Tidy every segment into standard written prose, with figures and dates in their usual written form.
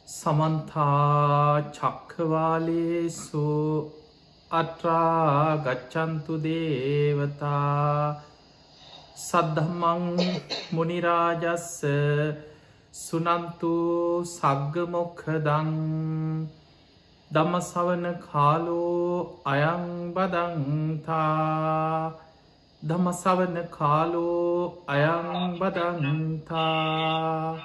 සමන්තා චක්ඛවාලේසු අත්‍රා ගච්ඡන්තු දේවතා සද්ධම්මං මුනි රාජස්ස සුනන්තු සග්ග මොක්ඛදං ධම්ම ශ්‍රවණ කාලෝ අයං බදන්තා ධම්ම ශ්‍රවණ කාලෝ අයං බදන්තා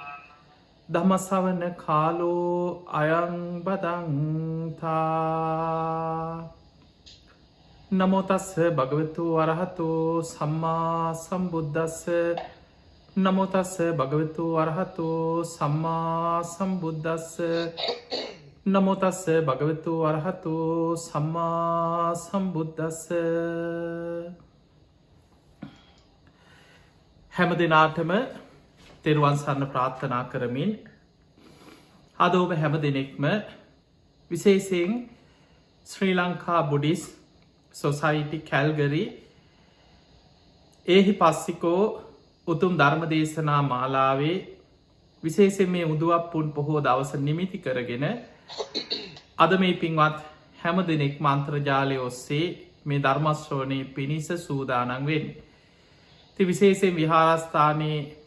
ධම්ම ශ්‍රවණ කාලෝ අයං බදන්තා නමෝ තස්ස භගවතු වරහතෝ සම්මා සම්බුද්දස්ස නමෝ තස්ස භගවතු වරහතෝ සම්මා සම්බුද්දස්ස නමෝ තස්ස භගවතු වරහතෝ සම්මා සම්බුද්දස්ස. හැම දෙනාටම තෙරුවන් සරණ ප්‍රාර්ථනා කරමින් අද ඔබ හැම දෙනෙක්ම විශේෂයෙන් ශ්‍රී ලංකා බුඩිස් සොසයිටි කැල්ගරි ඒහි පස්සිකෝ උතුම් ධර්ම දේශනා මාලාවේ විශේෂයෙන් මේ උදුවප්පුන් පොහෝ දවස නිමිති කරගෙන අද මේ පින්වත් හැම දෙනෙක් මන්ත්‍රජාලය ඔස්සේ මේ ධර්මශ්‍රවණය පිණිස සූදානන් වෙන්. ති විශේෂයෙන් විහාරස්ථානයේ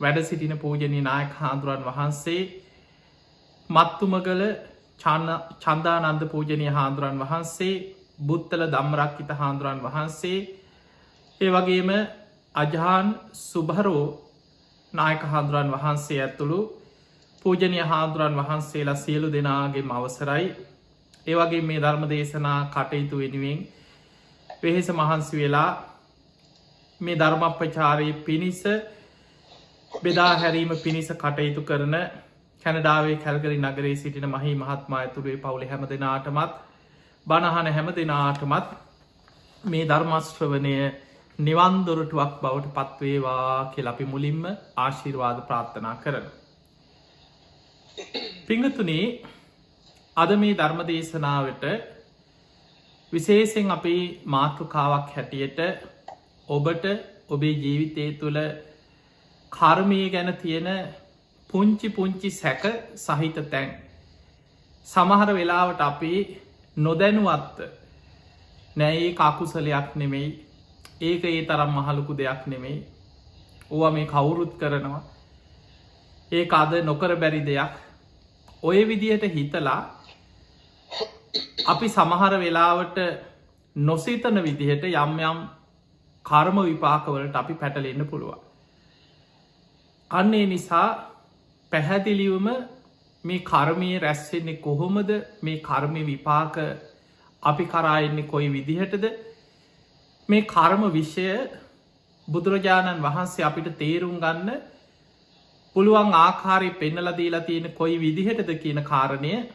වැඩ සිටින පූජනී නායක හාමුදුරන් වහන්සේ මත්තුමගල චන්දානන්ද පූජනය හාමුදුරන් වහන්සේ බුත්තල ධම්රක්කිත හාමුදුරන් වහන්සේ ඒ වගේම අජහාන් සුභරෝ නායක හාමුදුරන් වහන්සේ ඇතුළු පූජනය හාමුදුරන් වහන්සේලා සියලු දෙනාගේ අවසරයි. ඒ වගේ මේ ධර්ම දේශනා කටයුතු වෙනුවෙන් වෙහෙස මහන්සි වෙලා මේ ධර්මප්‍රචාරයේ පිණිස බෙදා හැරීම පිණිස කටයුතු කරන කැනඩාවේ කැල්ගරි නගරේ සිටින මහි මහත්මා ඇතුළේ පවුලේ හැම දෙනාටමත් බණහන හැම දෙනාටමත් මේ ධර්මශ්‍රවණය නිවන්දොරටුවක් බවට පත්වේවා කියලා අපි මුලින්ම ආශිර්වාද ප්‍රාර්ථනා කරන. පිංගතුනේ අද මේ ධර්ම දේශනාවට විශේෂයෙන් අපේ මාතෘකාවක් හැටියට ඔබට ඔබේ ජීවිතය තුළ කර්මය ගැන තියෙන පුංචි පුංචි සැක සහිත තැන් සමහර වෙලාවට අපි නොදැනුවත්ත නෑ ඒ අකුසලයක් නෙමෙයි ඒක ඒ තරම් මහලුකු දෙයක් නෙමෙයි ඕවා මේ කවුරුත් කරනවා ඒ අද නොකර බැරි දෙයක් ඔය විදිහට හිතලා අපි සමහර වෙලාවට නොසිතන විදිහට යම් යම් කර්ම විපාකවලට අපි පැටලෙන්න පුළුවන්. අන්නේ නිසා පැහැදිලිවම මේ කර්මය රැස්වෙන්නේ කොහොමද මේ කර්මය විපාක අපි කරායන්නේ කොයි විදිහටද මේ කර්ම විෂය බුදුරජාණන් වහන්සේ අපිට තේරුම් ගන්න පුළුවන් ආකාරය පෙන්නලා දීලා තියෙන කොයි විදිහටද කියන කාරණය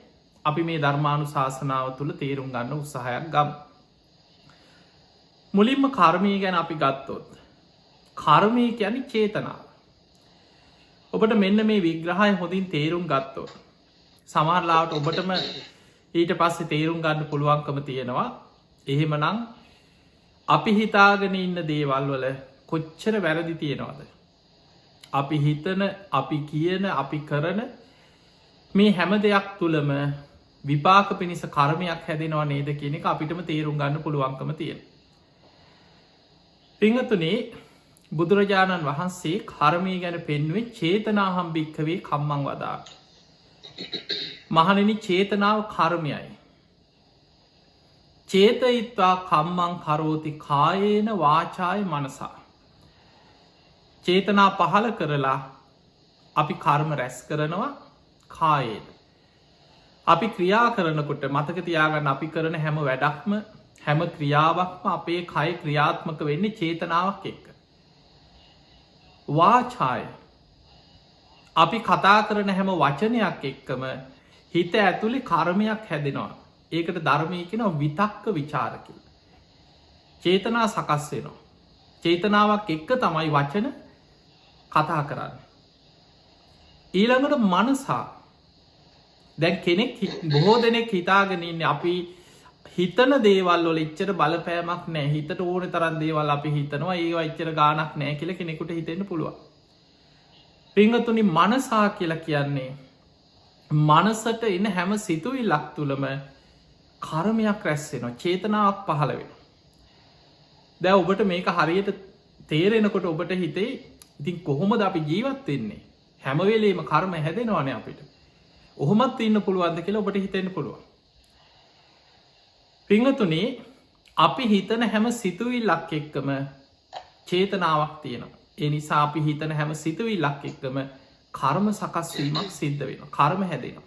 අපි මේ ධර්මානු ශාසනාව තුළ තේරුම් ගන්න උත්සාහයක් ගම්. මුලින්ම කර්මය ගැන අපි ගත්තොත් කර්මය ගැන චේතනාව ඔබට මෙන්න මේ විග්‍රහය හොඳින් තේරුම් ගත්තෝ. සමහරලාට ඔබටම ඊට පස්සේ තේරුම් ගන්න පුළුවන්කම තියෙනවා. එහෙම නං අපි හිතාගෙන ඉන්න දේවල් වල කොච්චර වැරදි තියෙනවාද. අපි හිතන අපි කියන අපි කරන මේ හැම දෙයක් තුළම විපාක පිණිස කර්මයක් හැදෙනවා නේද කියන එක අපිටම තේරුම් ගන්න පුළුවන්කම තියෙන. පිංහතුනේ බුදුරජාණන් වහන්සේ කර්මය ගැන පෙන්වේ චේතනාහම් භික්කවේ කම්මං වදා. මහණෙනි චේතනාව කර්මයයි. චේතයිත්වා කම්මං කරෝති කායේන වාචාය මනසා. චේතනා පහල කරලා අපි කර්ම රැස් කරනවා කායේන. අපි ක්‍රියා කරනකොට මතක තියාගන්න අපි කරන හැම වැඩක්ම හැම ක්‍රියාවක්ම අපේ කය ක්‍රියාත්මක වෙන්නේ චේතනාවක් එක්ක. වාචාය අපි කතා කරන හැම වචනයක් එක්කම හිත ඇතුළි කර්මයක් හැදෙනවා. ඒකට ධර්මය කෙන විතක්ක විචාරක. චේතනා සකස් වෙනවා. චේතනාවක් එක්ක තමයි වචන කතා කරන්න. ඊළඟට මනසා දැන් කෙනෙක් බොහෝ දෙනෙක් හිතාගෙනන්න අපි හිතන දේවල් වල එච්චර බලපෑමක් නෑ හිතට ඕන තරන් දේවල් අපි හිතනවා ඒ එච්චර ගානක් නෑ කියල කෙනෙකුට හිතෙන්න පුළුවන්. පිංහතුනි මනසා කියලා කියන්නේ මනසට එන හැම සිතුවිල්ලක් තුළම කර්මයක් රැස්සෙනවා, චේතනාවක් පහළ වෙන. දැ ඔබට මේක හරියට තේරෙනකොට ඔබට හිතේ ඉතින් කොහොමද අපි ජීවත් වෙන්නේ, හැමවෙලේම කර්ම හැදෙනවානේ අපිට, ඔහොමත් ඉන්න පුළුවන්ද කියලා ඔබට හිතෙන්න පුළුවන්. පිංහතුනේ අපි හිතන හැම සිතුවිල්ලක් එක්කම චේතනාවක් තියෙනවා. ඒ නිසා අපි හිතන හැම සිතුවිල්ලක් එක්කම කර්ම සකස්වීමක් සිද්ධ වෙන, කර්ම හැදෙනවා.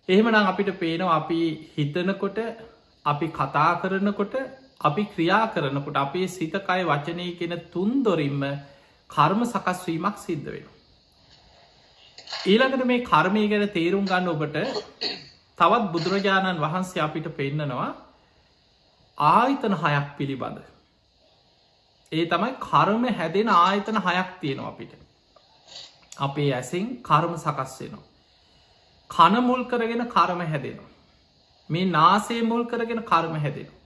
එහෙමනම් අපිට පේනවා අපි හිතනකොට, අපි කතා කරනකොට, අපි ක්‍රියා කරනකොට අපේ සිත කය වචනය කියන තුන් දොරින්ම කර්ම සකස්වීමක් සිද්ධ වෙනවා. ඊළඟට මේ කර්මය ගැන තේරුම් ගන්න ඔබට තවත් බුදුරජාණන් වහන්සේ අපිට පෙන්නනවා ආයතන 6ක් පිළිබඳ. ඒ තමයි කර්ම හැදෙන ආයතන 6ක් තියෙනවා අපිට. අපේ ඇසින් කර්ම සකස් වෙනවා. කන මුල් කරගෙන කර්ම හැදෙනවා. මේ නාසය මුල් කරගෙන කර්ම හැදෙනවා.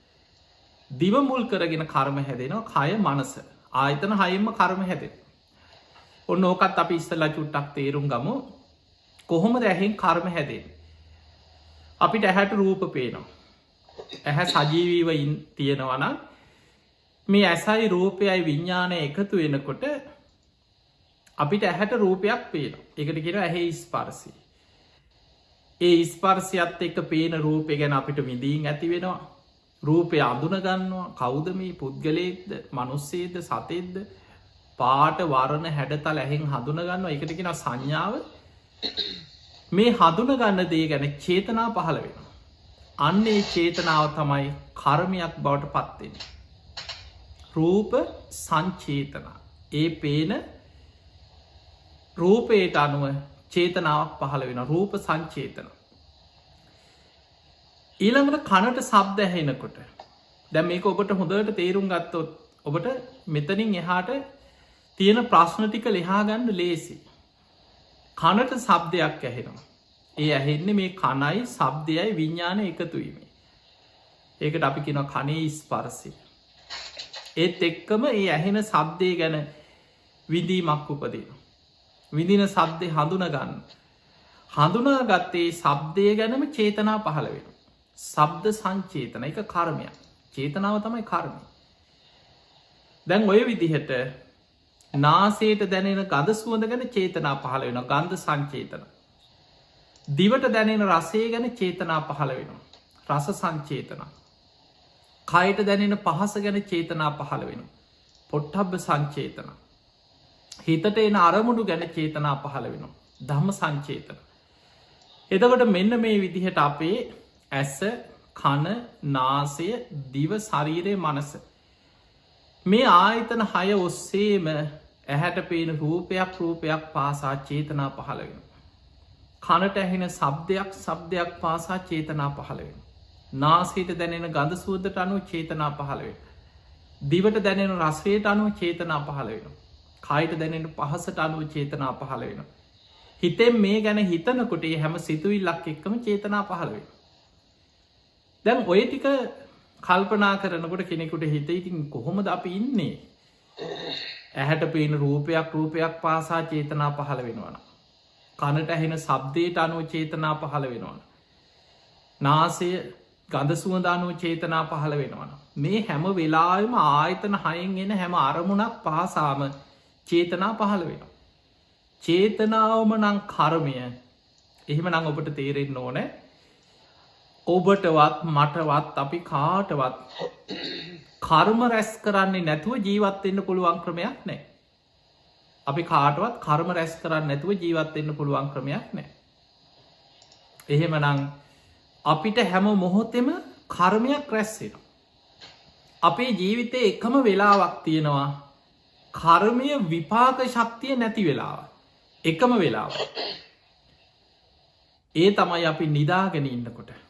දිව මුල් කරගෙන කර්ම හැදෙනවා. කය මනස ආයතන 6ෙන්ම කර්ම හැදෙනවා. ඔන්න ඕකත් අපි ඉස්සෙල්ලා චුට්ටක් තේරුම් ගමු. කොහොමද ඇහෙන් කර්ම හැදෙන්නේ? අපිට ඇහැට රූප පේනවා. ඇහැ සජීවීව තියෙනවා නම් මේ ඇසයි රූපයයි විඤ්ඤාණය එකතු වෙනකොට අපිට ඇහැට රූපයක් පේනවා. ඒකට කියනවා ඇහි ස්පර්ශය. ඒ ස්පර්ශයත් එක්ක පේන රූපය ගැන අපිට විඳීම් ඇති වෙනවා. රූපය අඳුන ගන්නවා. කවුද මේ, පුද්ගලයෙක්ද, මිනිස්සෙක්ද, සතෙක්ද? පාට වර්ණ හැඩතල ඇහෙන් හඳුන ගන්නවා. ඒකට කියනවා සංඥාව. මේ හඳුන ගන්න දේ ගැන චේතනා පහළ වෙනවා. අන්නේ චේතනාව තමයි කර්මයක් බවට පත් වෙන්නේ. රූප සංචේතන. ඒ පේන රූපයට අනුව චේතනාවක් පහළ වෙන රූප සංචේතන. ඊළඟට කනට ශබ්ද ඇහෙනකොට, දැන් මේක ඔබට හොඳට තේරුම් ගත්තොත් ඔබට මෙතනින් එහාට තියෙන ප්‍රශ්න ටික ලියා ගන්න ලේසි. කනට ශබ්දයක් ඇහෙනවා. ඒ ඇහෙන්නේ මේ කනයි ශබ්දයයි විඤ්ඤාණය එකතු වීමෙන්. ඒකට අපි කියනවා කනේ ස්පර්ශය. ඒත් එක්කම ඒ ඇහෙන ශබ්දය ගැන විඳීමක් උපදිනවා. විඳින ශබ්දේ හඳුන ගන්න. හඳුනාගත්තේ ශබ්දය ගැනම චේතනා පහළ වෙනවා. ශබ්ද සංචේතන, එක කර්මයක්. චේතනාව තමයි කර්මය. දැන් ඔය විදිහට නාසයට දැනෙන ගඳ සුවඳ ගැන චේතනා පහළ වෙනවා. ගන්ධ සංචේතන. දිවට දැනෙන රසය ගැන චේතනා පහළ වෙනවා. රස සංචේතන. කයට දැනෙන පහස ගැන චේතනා පහළ වෙනවා. පොට්ටබ්බ සංචේතන. හිතට එන අරමුණු ගැන චේතනා පහළ වෙනවා. ධම්ම සංචේතන. එතකොට මෙන්න මේ විදිහට අපේ ඇස, කන, නාසය, දිව, ශරීරය, මනස, මේ ආයතන 6 ඔස්සේම ඇහැට පේන රූපයක් පාසා චේතනා පහළ වෙනවා. කනට ඇහෙන ශබ්දයක් පාසා චේතනා පහළ වෙනවා. නාසයට දැනෙන ගඳ සුවඳට අනුව චේතනා පහළ වෙනවා. දිවට දැනෙන රසයට අනුව චේතනා පහළ වෙනවා. කයට දැනෙන පහසට අනුව චේතනා පහළ වෙනවා. හිතෙන් මේ ගැන හිතනකොට හැම සිතුවිල්ලක් එක්කම චේතනා පහළ වෙනවා. දැන් ඔය ටික කල්පනා කරනකොට කෙනෙකුට හිතේ ඉතින් කොහොමද අපි ඉන්නේ? ඇහැට පේන රූපයක් පාසා චේතනා පහළ වෙනවනම්, කනට ඇහෙන ශබ්දයට අනුව චේතනා පහළ වෙනවනම්, නාසය ගඳ සුවඳ අනුව චේතනා පහළ වෙනවනම්, මේ හැම වෙලාවෙම ආයතන 6න් එන හැම අරමුණක් පාසාම චේතනා පහළ වෙනවා. චේතනාවම නම් කර්මය. එහෙමනම් ඔබට තේරෙන්න ඕනේ ඔබටවත් මටවත් අපි කාටවත් කර්ම රැස් කරන්නේ නැතුව ජීවත් වෙන්න පුළුවන් ක්‍රමයක් නැහැ. අපි කාටවත් කර්ම රැස් කරන්නේ නැතුව ජීවත් වෙන්න පුළුවන් ක්‍රමයක් නැහැ. එහෙමනම් අපිට හැම මොහොතෙම කර්මයක් රැස් වෙනවා. අපේ ජීවිතේ එකම වෙලාවක් තියෙනවා කර්මය විපාක ශක්තිය නැති වෙලාව. එකම වෙලාව. ඒ තමයි අපි නිදාගෙන ඉන්නකොට.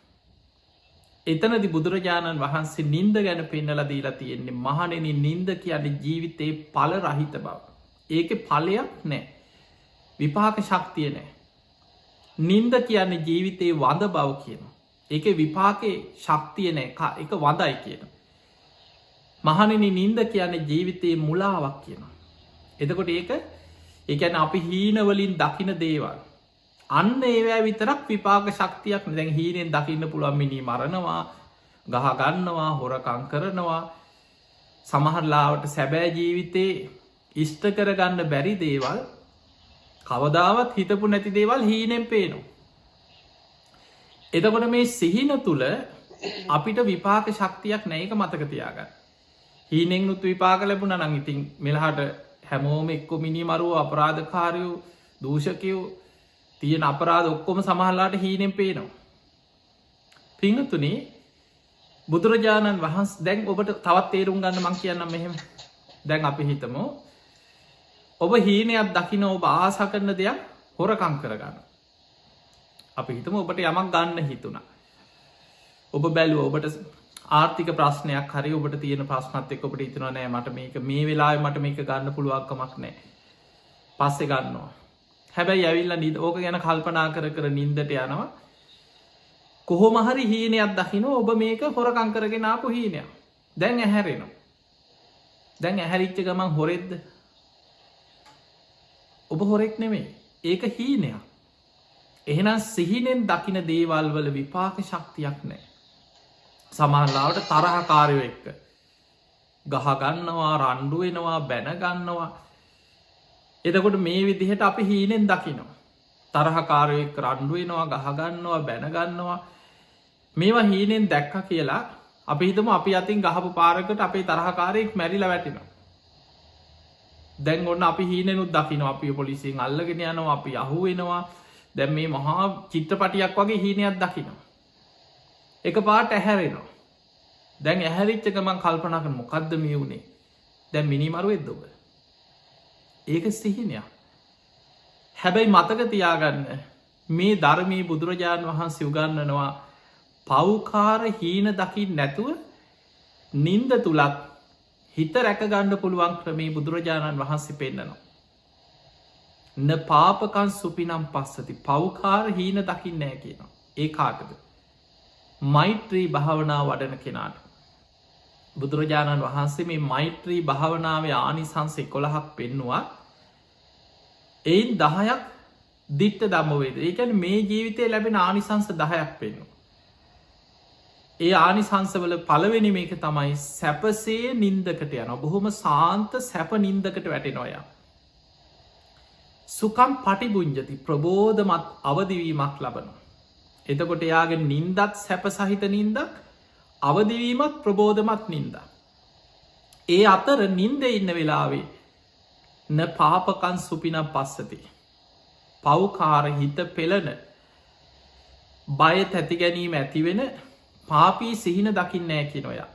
එතනදි බුදුරජාණන් වහන්සේ නින්ද ගැන පෙන්නලා දීලා තියෙන්නේ මහණෙනි, නින්ද කියන්නේ ජීවිතේ ඵල රහිත බව. ඒකේ ඵලයක් නැහැ. විපාක ශක්තිය නැහැ. නින්ද කියන්නේ ජීවිතේ වඳ බව කියනවා. ඒකේ විපාකේ ශක්තිය නැහැ. ඒක වඳයි කියනවා. මහණෙනි, නින්ද කියන්නේ ජීවිතේ මුලාවක් කියනවා. එතකොට ඒ කියන්නේ අපි හීන වලින් දකින දේවල්, අන්න ඒවැ විතරක් විපාක ශක්තියක් දැන් හීනෙන් දකින්න පුළුවන් මිනි මරණවා ගහගන්නවා හොරකං කරනවා සමහරලාවට සැබෑ ජීවිතේ ඉෂ්ට කරගන්න බැරි දේවල් කවදාවත් හිතපු නැති දේවල් හීනෙන් පේනවා. එතකොට මේ සිහින තුළ අපිට විපාක ශක්තියක් නෑක මතක තියාගන්න. හීනෙන් නුත් විපාක ලැබුණ නං ඉතින් මෙලහට හැමෝම එක්කො මිනි මරුව අපරාධකාරයෝ දූෂකයෝ තියෙන අපරාධ ඔක්කොම සමහල්ලාට හීනෙන් පේනවා. පිංහතුනේ බුදුරජාණන් වහන්ස් දැන් ඔබට තවත් තේරුම් ගන්න මං කියන්නම් මෙහෙම දැන් අපි හිතමු ඔබ හීනයක් දකින ඔබ ආස කරන දෙයක් හොරකං කරගන්න. අපි හිතම ඔබට යමක් ගන්න හිතුණ. ඔබ බැලුව ඔබට ආර්ථික ප්‍රශ්නයක් හරි ඔබට තියෙන ප්‍රශ්නත් එක් ඔබට ඉතුන නෑ මට මේක මේ වෙලා මට මේක ගන්න පුළුවන්කමක් නෑ පස්සෙ ගන්නවා. හැබැයි ඇවිල්ල නිද ඕක ගැන කල්පනා කර නින්දට යනවා කොහොම හරි හීනයක් දකින ඔබ මේක හොරකං කරගෙන ආපු හීනයක් දැන් ඇහැරෙනවා. දැන් ඇහැරිච්ච ගමන් හොරෙද්ද ඔබ හොරෙක් නෙමේ ඒක හීනයක්. එහෙනම් සිහිනෙන් දකින දේවල් වල විපාක ශක්තියක් නෑ. සමහරලාවට තරහකාරයෝ එක්ක ගහගන්නවා රණ්ඩු වෙනවා බැනගන්නවා. එතකොට මේ විදිහට අපි හීනෙන් දකිනවා. තරහකාරයෝ එක්ක රණ්ඩු වෙනවා ගහගන්නවා බැනගන්නවා. මේවා හීනෙන් දැක්ක කියලා අපි හිතමු අපි අතින් ගහපු පාරකට අපේ තරහකාරයෙක් මැරිලා වැටෙනවා. දැන් ඔන්න අපි හීනෙනුත් දකිනවා අපි පොලිසියෙන් අල්ලගෙන යනවා අපි අහුවෙනවා. දැන් මේ මහා චිත්‍රපටියක් වගේ හීනයක් දකිනවා. එක පාට ඇහැරෙනවා. දැන් ඇහැරිච්ච ගමන් කල්පනා කරන මොකද්ද මේ වුනේ? දැන් මිනිමරුවෙක්ද ඔබ? ඒක සිහිනයක්. හැබැයි මතක තියාගන්න මේ ධර්මයේ බුදුරජාණන් වහන්සේ උගන්වනවා පව්කාර හීන දකින්න නැතුව නින්ද තුලත් හිත රැකගන්න පුළුවන් ක්‍රමේ බුදුරජාණන් වහන්සේ පෙන්නනවා. න පාපකන් සුපිනම් පස්සති පව්කාර හීන දකින්න නෑ කියනවා. ඒ කාටද? මෛත්‍රී භාවනා වඩන කෙනාට. බුදුරජාණන් වහන්සේ මේ මෛත්‍රී භාවනාවේ ආනිසංස 11ක් පෙන්නවා. එයින් 10ක් දිට්ඨ ධම්මවේද. ඒ කියන්නේ මේ ජීවිතේ ලැබෙන ආනිසංස 10ක් පෙන්වනවා. ඒ ආනිසංසවල පළවෙනි මේක තමයි සැපසේ නින්දකට යනවා. බොහොම සාන්ත සැප නින්දකට වැටෙනවා යා. සුකම් පටිබුංජති ප්‍රබෝධමත් අවදිවීමක් ලබනවා. එතකොට එයාගේ නින්දත් සැප සහිත නින්දක් අවදිවීමත් ප්‍රබෝධමත් නින්ද. ඒ අතර නින්ද ඉන්න වෙලාවේ න පාපකන් සුපිනම් පස්සති. පව්කාර හිත පෙළන බය තැති ගැනීම ඇතිවෙන පාපී සිහින දකින්නෑ කිනොයා.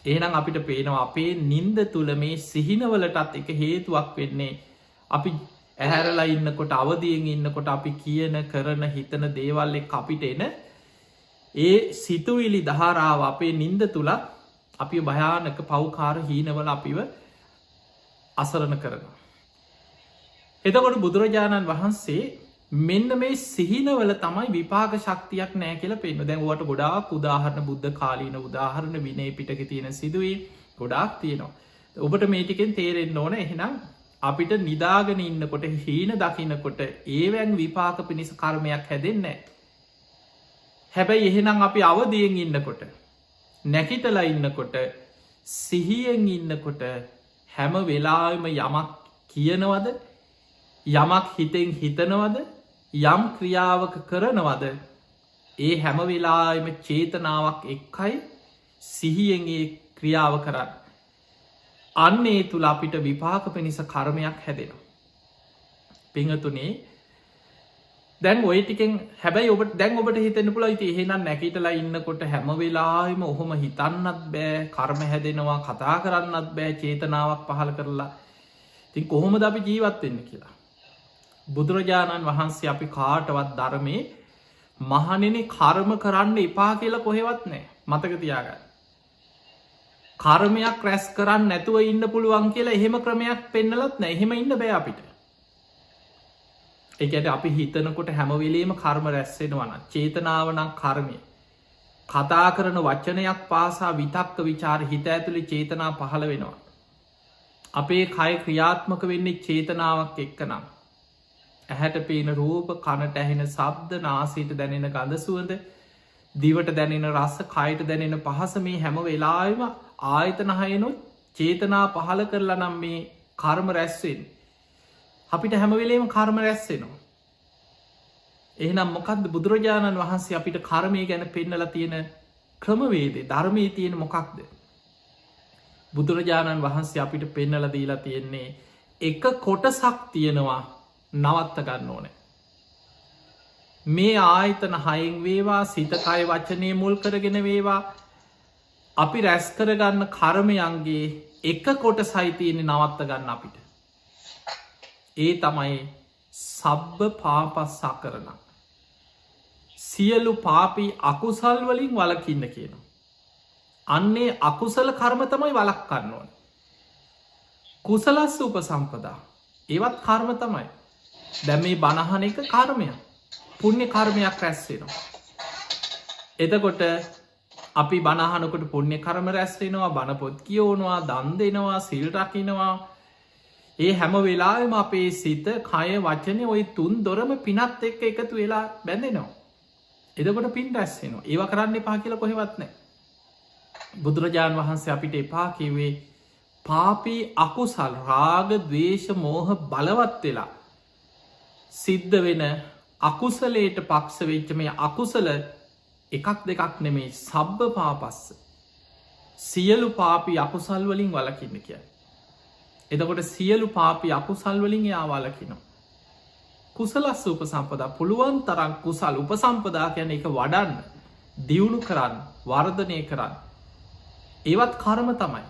එහෙනම් අපිට පේනවා අපේ නින්ද තුළ මේ සිහිනවලටත් එක හේතුවක් වෙන්නේ අපි ඇහැරලා ඉන්නකොට අවදියෙන් ඉන්නකොට අපි කියන කරන හිතන දේවල් එක්ක අපිට එන ඒ සිතුවිලි ධාරාව අපේ නින්ද තුළ අපි භයානක පව්කාර හීනවල අපිව අසරණ කරනවා. එතකොට බුදුරජාණන් වහන්සේ මෙන්න මේ සිහිනවල තමයි විපාක ශක්තියක් නෑ කියලා පෙන්වනවා. දැන් ඔයාලට ගොඩාක් උදාහරණ බුද්ධ කාලීන උදාහරණ විනය පිටකේ තියෙන සිදුවීම් ගොඩාක් තියෙනවා. ඔබට මේ ටිකෙන් තේරෙන්න ඕන එහෙනම් අපිට නිදාගෙන ඉන්නකොට හීන දකින්නකොට ඒවැන් විපාක පිණිස කර්මයක් හැදෙන්නේ නැහැ. හැබැයි එහෙනම් අපි අවදියෙන් ඉන්නකොට නැකිටලා ඉන්නකොට සිහියෙන් ඉන්නකොට හැම වෙලාවෙම යමක් කියනවද යමක් හිතෙන් හිතනවද යම් ක්‍රියාවක කරනවද ඒ හැම වෙලාවෙම චේතනාවක් එක්කයි සිහියෙන් ඒ ක්‍රියාව කරන්න. අන්න ඒ තුළ අපිට විපාක පිණිස කර්මයක් හැදෙනවා. පිංහතුනේ දැන් ඔය ටිකෙන් හැබැයි ඔබට දැන් ඔබට හිතෙන්න පුළුවන් ඉතින් එහෙනම් නැගිටලා ඉන්නකොට හැම වෙලාවෙම ඔහොම හිතන්නත් බෑ කර්ම හැදෙනවා කතා කරන්නත් බෑ චේතනාවක් පහළ කරලා. ඉතින් කොහොමද අපි ජීවත් වෙන්නේ කියලා. බුදුරජාණන් වහන්සේ අපි කාටවත් ධර්මයේ මහණෙනි කර්ම කරන්න එපා කියලා කොහෙවත් නැහැ. මතක තියාගන්න. කර්මයක් රැස් කරන්න නැතුව ඉන්න පුළුවන් කියලා එහෙම ක්‍රමයක් පෙන්නලත් නැහැ. එහෙම ඉන්න බෑ අපිට. ඒ කියන්නේ අපි හිතනකොට හැම වෙලෙම කර්ම රැස් වෙනවා නම් චේතනාව නම් කර්මය. කතා කරන වචනයක් පාසා විතක්ක ਵਿਚාර හිත ඇතුලේ චේතනා පහළ වෙනවා. අපේ කය ක්‍රියාත්මක වෙන්නේ චේතනාවක් එක්කනම්. ඇහැට පේන රූප, කනට ඇහෙන ශබ්ද, නාසයට දැනෙන ගඳ සුවඳ, දිවට දැනෙන රස, කයට දැනෙන පහස, මේ හැම වෙලාවෙම ආයතන හයනොත් චේතනා පහළ කරලා නම් මේ කර්ම රැස්වෙන්. අපිට හැම වෙලේම කර්ම රැස්වෙනවා. එහෙනම් මොකක්ද බුදුරජාණන් වහන්සේ අපිට කර්මය ගැන පෙන්නලා තියෙන ක්‍රමවේදේ, ධර්මයේ තියෙන මොකක්ද? බුදුරජාණන් වහන්සේ අපිට පෙන්නලා දීලා තියෙන්නේ එක කොටසක් තියෙනවා නවත්ත ගන්න ඕනේ. මේ ආයතන හයෙන් වේවා, සිත කය වචනේ මුල් කරගෙන වේවා, අපි රැස් කරගන්න කර්මයන්ගේ එක කොටසයි තියෙන්නේ නවත්ත ගන්න අපිට. ඒ තමයි සබ්බ පාපස්සකරණ. සියලු පාපී අකුසල් වලින් වළකින්න කියනවා. අන්නේ අකුසල කර්ම තමයි වළක්වන්න ඕනේ. කුසලස්ස උපසම්පදා. ඒවත් කර්ම තමයි. දැන් මේ බණහන එක කර්මයක්. පුණ්‍ය කර්මයක් රැස් වෙනවා. එතකොට අපි බණහනකොට පුණ්‍ය කර්ම රැස් වෙනවා, බණ පොත් කියවනවා, දන් දෙනවා, සිල් රකින්නවා. ඒ හැම වෙලාවෙම අපේ සිත, කය, වචනේ ওই තුන් දොරම පිනත් එක්ක එකතු වෙලා බැඳෙනවා. එතකොට පින් රැස් වෙනවා. ඒව කරන්න එපා කියලා කොහෙවත් නැහැ. බුදුරජාණන් වහන්සේ අපිට එපා කිව්වේ පාපී අකුසල්, රාග, ద్వේෂ, මෝහ බලවත් වෙලා සිද්ධ වෙන අකුසලයට පක්ෂ වෙච්ච මේ අකුසල එකක් දෙකක් නෙමෙයි, සබ්බ පාපස්ස. සියලු පාපී අකුසල් වලින් වළකින්න කියන්නේ. එතකොට සියලු පාපී අකුසල් වලින් එයා වළකිනවා. කුසලස්ස උපසම්පදා. පුළුවන් තරම් කුසල් උපසම්පදා කියන්නේ ඒක වඩන්න, දියුණු කරන්න, වර්ධනය කරන්න. ඒවත් කර්ම තමයි.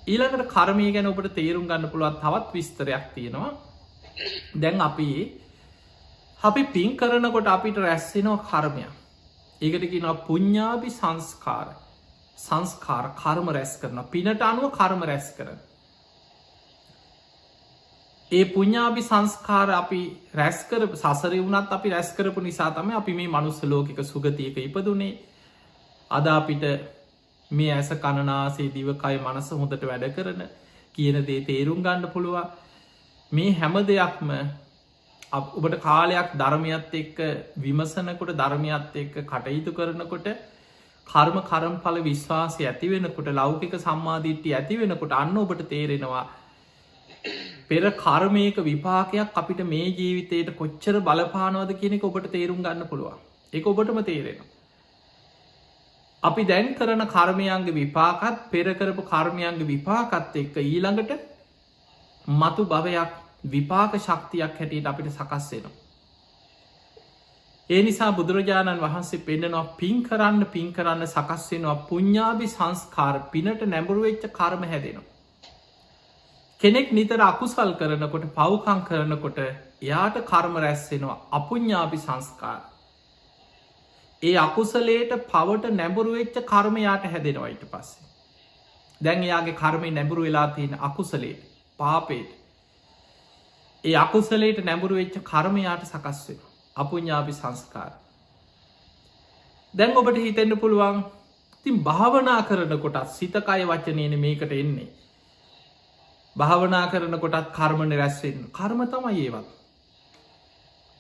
ඊළඟට කර්මය ගැන ඔබට තේරුම් ගන්න පුළුවන් තවත් විස්තරයක් තියෙනවා. දැන් අපි පින් කරනකොට අපිට රැස් වෙනවා කර්මයක්. ඒකට කියනවා පුඤ්ඤාභි සංස්කාර. සංස්කාර කර්ම රැස් කරනවා. පිනට අනුව කර්ම රැස් කරනවා. ඒ පුඤ්ඤාභි සංස්කාර අපි රැස් කරපු සසරේ වුණත් අපි රැස් කරපු නිසා තමයි අපි මේ මනුස්ස ලෝකික සුගතියක ඉපදුනේ. අද අපිට මේ ඇස, කන, නාසය, දිව, කය, මනස හොඳට වැඩ කරන, කියන දේ තේරුම් ගන්න පුළුවන්. මේ හැම දෙයක්ම ඔබට කාලයක් ධර්මයත් එක්ක විමසනකොට, ධර්මයත් එක්ක කටයුතු කරනකොට, කර්මඵල විශ්වාසය ඇති වෙනකොට, ලෞකික සම්මාදිට්ඨිය ඇති වෙනකොට අන්න ඔබට තේරෙනවා පෙර කර්මයක විපාකයක් අපිට මේ ජීවිතයට කොච්චර බලපානවද කියන එක ඔබට තේරුම් ගන්න පුළුවන්. ඒක ඔබටම තේරෙනවා. අපි දැන් කරන කර්මයන්ගේ විපාකත්, පෙර කරපු කර්මයන්ගේ විපාකත් එක්ක ඊළඟට මතු භවයක් විපාක ශක්තියක් හැටියට අපිට සකස් වෙනවා. ඒ නිසා බුදුරජාණන් වහන්සේ පෙන්නනවා පින් කරන්න සකස් වෙනවා පුඤ්ඤාභි සංස්කාර. පිනට නැඹුරු වෙච්ච කර්ම හැදෙනවා. කෙනෙක් නිතර අකුසල් කරනකොට, පව්කම් කරනකොට එයාට කර්ම රැස් වෙනවා අපුඤ්ඤාභි සංස්කාර. ඒ අකුසලයට, පවට නැඹුරු වෙච්ච කර්ම යාට හැදෙනවා ඊට පස්සේ. දැන් එයාගේ කර්මේ නැඹුරු වෙලා තියෙන අකුසලයට, පාපයට. ඒ අකුසලයට නැඹුරු වෙච්ච කර්ම යාට සකස් වෙනවා අපුඤ්ඤාභි සංස්කාර. දැන් ඔබට හිතෙන්න පුළුවන් ඉතින් භාවනා කරනකොටත් සිත, කය, වචනේනේ මේකට එන්නේ. භාවනා කරනකොටත් කර්මනේ රැස් වෙන්නේ. කර්ම තමයි ඒවත්.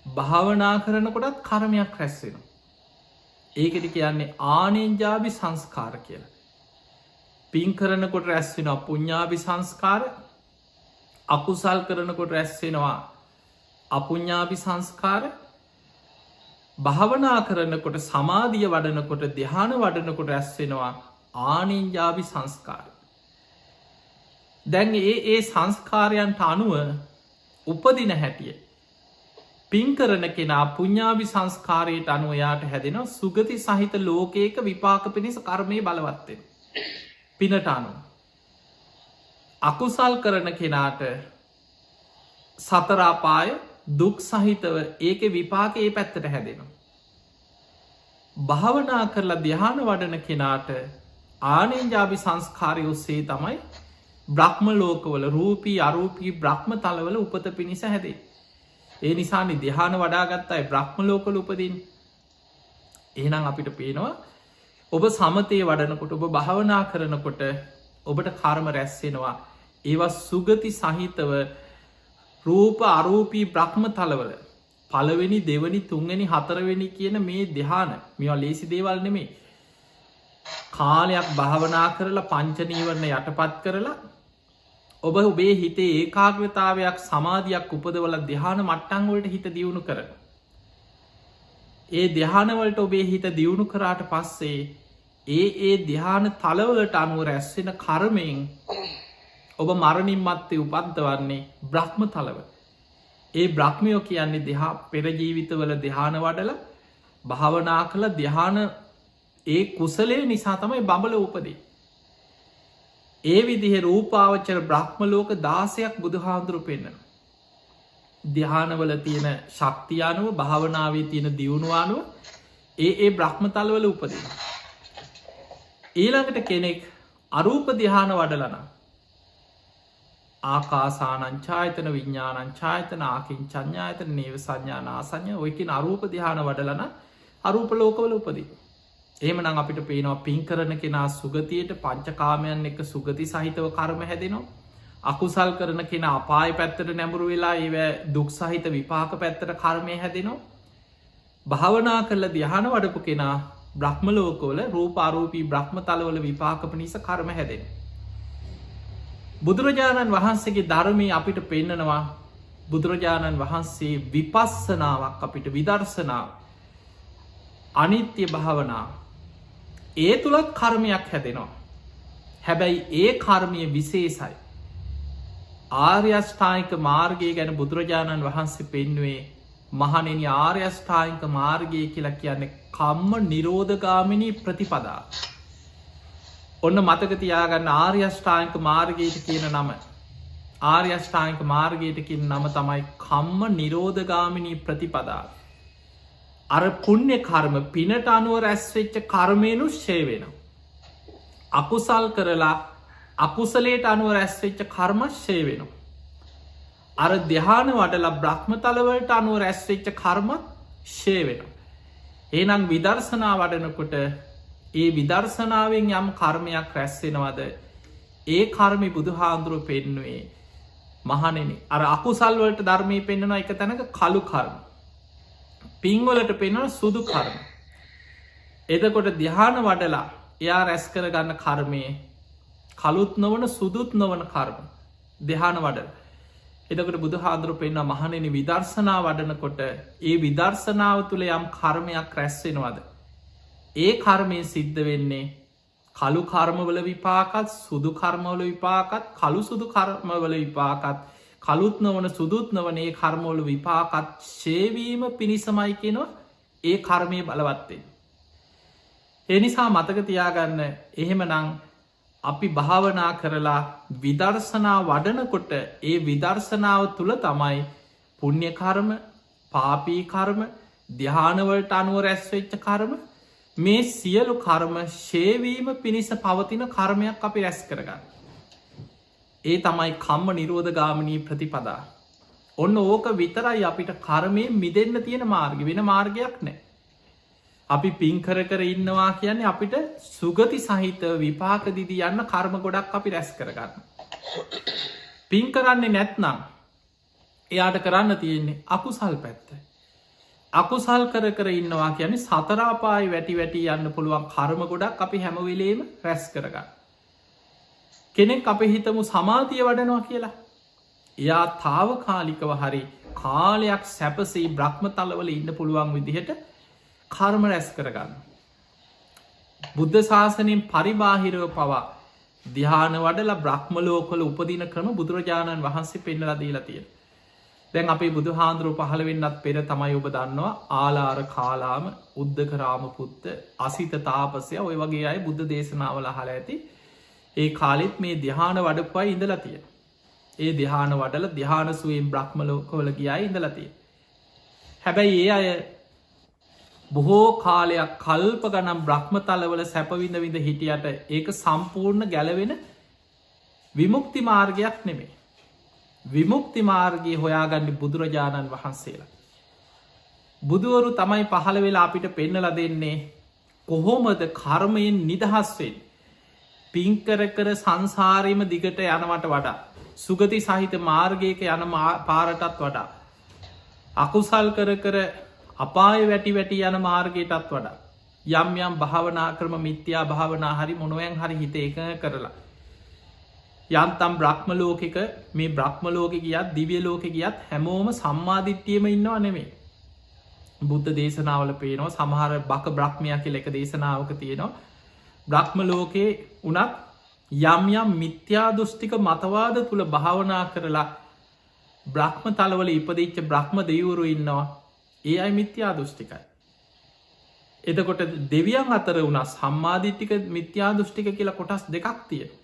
භාවනා කරනකොටත් කර්මයක් රැස් වෙනවා. ඒකට කියන්නේ ආනෙන්ජාභි සංස්කාර කියලා. පින් කරනකොට රැස් වෙනවා පුඤ්ඤාභි සංස්කාර. අකුසල් කරනකොට රැස් වෙනවා අපුඤ්ඤාභි සංස්කාර. භාවනා කරනකොට, සමාධිය වඩනකොට, ධ්‍යාන වඩනකොට රැස් වෙනවා ආනෙන්ජාභි සංස්කාර. දැන් ඒ සංස්කාරයන්ට අනුව උපදින හැටිය පින් කරන කෙනා පුඤ්ඤාභි සංස්කාරයට අනුව යාට හැදෙනවා සුගති සහිත ලෝකයක විපාක පිණිස කර්මයේ බලවත් වෙනවා. පිනට අනුව. අකුසල් කරන කෙනාට සතර අපාය දුක් සහිතව ඒකේ විපාක ඒ පැත්තට හැදෙනවා. භාවනා කරලා ධ්‍යාන වඩන කෙනාට ආනෙන්ජාභි සංස්කාරය ඔස්සේ තමයි බ්‍රහ්ම ලෝකවල, රූපී අරූපී බ්‍රහ්ම තලවල උපත පිණිස හැදේ. ඒ නිසානේ ධ්‍යාන වඩාගත් අය බ්‍රහ්ම ලෝකවල උපදින්නේ. එහෙනම් අපිට පේනවා ඔබ සමතේ වඩනකොට, ඔබ භාවනා කරනකොට ඔබට කර්ම රැස් වෙනවා. ඒවා සුගති සහිතව රූප අරූපී බ්‍රහ්ම තලවල පළවෙනි දෙවනි තුන්වෙනි හතරවෙනි කියන මේ ධ්‍යාන මේවා ලේසි දේවල් නෙමේ. කාලයක් භාවනා කරලා පංච නීවරණ යටපත් කරලා ඔබ ඔබේ හිතේ ඒකාග්‍රතාවයක් සමාධියක් උපදවල ධ්‍යාන මට්ටම් වලට හිත දියුණු කරන. ඒ ධ්‍යානවලට ඔබේ හිත දියුණු කරාට පස්සේ ඒ ධ්‍යාන තලවලට අනුව රැස්වෙන කර්මයෙන් ඔබ මරණින් මත්තේ උපද්දවන්නේ බ්‍රහ්ම තලව. ඒ බ්‍රහ්මයෝ කියන්නේ දෙහා පෙරජීවිතවල ධ්‍යාන වඩල භාවනා කළ ධ්‍යාන ඒ කුසලේ නිසා තමයි බඹල උපදී. ඒ විදිහ රූපාවචර බ්‍රහ්ම ලෝක 16ක් බුදුහාඳුරු පෙන්වන. ධ්‍යානවල තියෙන ශක්තියානුව භාවනාවේ තියෙන දියුණුවානුව ඒ බ්‍රහ්ම තලවල උපදින. ඊළඟට කෙනෙක් අරූප ධ්‍යාන වඩලන ආකාසානංචායතන විඤ්ඥානංචායතන ආකින් චඥායතන නේව සංඥානාසඥ ඔයකින් අරූප ධ්‍යාන වඩලන අරූප ලෝකවල උපදී. එහෙමනම් අපිට පේනවා පින් කරන කෙනා සුගතියට පංචකාමයන් එක සුගති සහිතව කර්ම හැදෙනවා. අකුසල් කරන කෙන අපාය පැත්තට නැඹුරු වෙලා ඒ දුක් සහිත විපාක පැත්තට කර්මය හැදෙනවා. භාවනා කරල ධ්‍යාන වඩපු කෙනා බ්‍රහ්මලෝකවල රූපාරූපී බ්‍රහ්ම තලවල විපාකප නිස කර්ම හැදෙන. බුදුරජාණන් වහන්සේගේ ධර්මය අපිට පෙන්නනවා බුදුරජාණන් වහන්සේ විපස්සනාවක් අපිට විදර්ශනාව අනිත්‍ය භාවනාව ඒ තුළත් කර්මයක් හැදෙනවා. හැබැයි ඒ කර්මය විශේෂයි. ආර්යෂ්ඨායික මාර්ගය ගැන බුදුරජාණන් වහන්සේ පෙන්නුවේ මහනෙනි ආර්යෂ්ඨායික මාර්ගය කියලා කියන්නේ කම්ම නිරෝධගාමිනී ප්‍රතිපදා. ඔන්න මතක තියාගන්න ආර්යෂ්ඨායික මාර්ගයට කියන නම. ආර්යෂ්ඨායික මාර්ගයට කියන නම තමයි කම්ම නිරෝධගාමිනී ප්‍රතිපදා. අර පුණ්‍ය කර්ම පිනට අනුව රැස්වෙච්ච කර්මයනු ෂේ වෙන. අකුසල් කරලා අකුසලේට අනුව රැස්වෙච්ච කර්ම ෂේ වෙන. අර ධ්‍යාන වඩල බ්‍රහ්මතලවලට අනුව රැස්වෙච්ච කර්ම ෂේ වෙන. ඒනම් විදර්ශනා වඩනකොට ඒ විදර්ශනාවෙන් යම් කර්මයක් රැස්වෙනවද ඒ කර්මි බුදුහාන්දුරුව පෙන්නුවේ මහනෙන අර අකුසල්වලට ධර්මය පෙන්න්නන එක තැනක කළු කර්ම. පින්වලට පෙන්වන සුදු කර්ම. එදකොට ධ්‍යාන වඩලා එයා රැස් කර ගන්න කර්මය කළුත් නොවන සුදුත් නොවන කර්ම ධ්‍යාන වඩල. එදකට බුදු හාදුරු පෙන්න්න මහනෙන විදර්ශනා වඩනකොට ඒ විදර්ශනාව තුළ යම් කර්මයක් රැස්වෙනවද. ඒ කර්මය සිද්ධ වෙන්නේ කළු කර්මවල විපාකත් සුදු කර්මවල විපාකත් කළු සුදු කර්මවල විපාකත් කළුත් නොවන සුදුත් නොවනේ කර්මෝල විපාකත් ශේවීම පිණිසමයි කියෙනවා ඒ කර්මය බලවත්තේ. එනිසා මතක තියාගන්න එහෙම නං අපි භාවනා කරලා විදර්ශනා වඩනකොට ඒ විදර්ශනාව තුළ තමයි පුුණ්්‍ය කර්ම පාපී කර්ම ධ්‍යානවලට අනුව රැස්වෙච්ච කර්ම මේ සියලු කර්ම ශේවීම පිණිස පවතින කර්මයක් අපි රැස් කරගන්න. ඒ තමයි කම්ම නිරෝධ ගාමනී ප්‍රතිපදා. ඔන්න ඕක විතරයි අපිට කර්මය මිදන්න තියෙන මාර්ග වෙන මාර්ගයක් නෑ. අපි පින්කර කර ඉන්නවා කියන්නේ අපිට සුගති සහිත විපාක දිදී යන්න කර්ම ගොඩක් අපි රැස් කරගන්න. පින් කරන්නේ නැත්නම් එයාට කරන්න තියෙන්නේ අකුසල් පැත්ත. අකුසල් කර ඉන්නවා කියන්නේ සතරාපායි වැටි වැටි යන්න පුළුවන් කර්ම ගොඩක් අපි හැමවෙලේම රැස් කරගන්න. කෙනෙක් අප හිතමු සමාධිය වඩනවා කියලා. එයා තාවකාලිකව හරි කාලයක් සැපසේ බ්‍රහ්ම තලවල ඉන්න පුළුවන් විදිහට කර්ම රැස් කරගන්න. බුද්ධ ශාසනයෙන් පරිබාහිරව පවා ධ්‍යාන වඩලා බ්‍රහ්මලෝකොල උපදින ක්‍රම බුදුරජාණන් වහන්සේ පෙන්නලා දීලා තියෙන. දැන් අපේ බුදු හාන්දුරුව පහළ වෙන්නත් පෙර තමයි ඔබ දන්නවා ආලාර කාලාම උද්ධකරාම පුත්ත අසිත තාපසය ඔය වගේ අය බුද්ධ දේශනාවල හල ඇති ඒ කාලෙත් මේ ධ්‍යාන වඩපුවා ඉඳලතිය. ඒ ධ්‍යාන වඩල ධ්‍යානසුවෙන් බ්‍රහ්මලෝකවල ගියා ඉඳලතිය. හැබැයි ඒ අය බොහෝ කාලයක් කල්ප ගනම් බ්‍රහ්ම තලවල සැපවිඳ විඳ හිටියට ඒක සම්පූර්ණ ගැලවෙන විමුක්ති මාර්ගයක් නෙමේ. විමුක්ති මාර්ගයේ හොයාගන්න බුදුරජාණන් වහන්සේලා. බුදුවරු තමයි පහළ වෙලා අපිට පෙන්නල දෙන්නේ කොහොමද කර්මයෙන් නිදහස්වෙන් පින්කර කර සංසාරීම දිගට යනවට වඩා සුගති සහිත මාර්ගයක යන පාරටත් වඩා අකුසල් කර කර අපාය වැටි වැටි යන මාර්ගයටත් වඩා යම් යම් භාවනා ක්‍රම මිත්‍යා භාවනා හරි මොනුවෙන් හරි හිත එක කරලා යන්තම් බ්‍රහ්ම ලෝකෙක මේ බ්‍රහ්ම ලෝකෙ ගියත් දිව්‍ය ලෝකෙ ගියත් හැමෝම සම්මාදිට්ඨියම ඉන්නවා නෙමෙයි. බුද්ධ දේශනාවල පේනවා සමහර බක බ්‍රහ්මයා කියලා එක දේශනාවක තියෙනවා බ්‍රහ්ම ලෝකේ උනත් යම් යම් මිත්‍යා දෘෂ්ටික මතවාද තුල භාවනා කරලා බ්‍රහ්ම තලවල ඉපදිච්ච බ්‍රහ්ම දෙවිවරු ඉන්නවා. ඒ අය මිත්‍යා දෘෂ්ටිකයි. එතකොට දෙවියන් අතර වුණා සම්මාදිට්ඨික මිත්‍යා දෘෂ්ටික කියලා කොටස් දෙකක් තියෙනවා.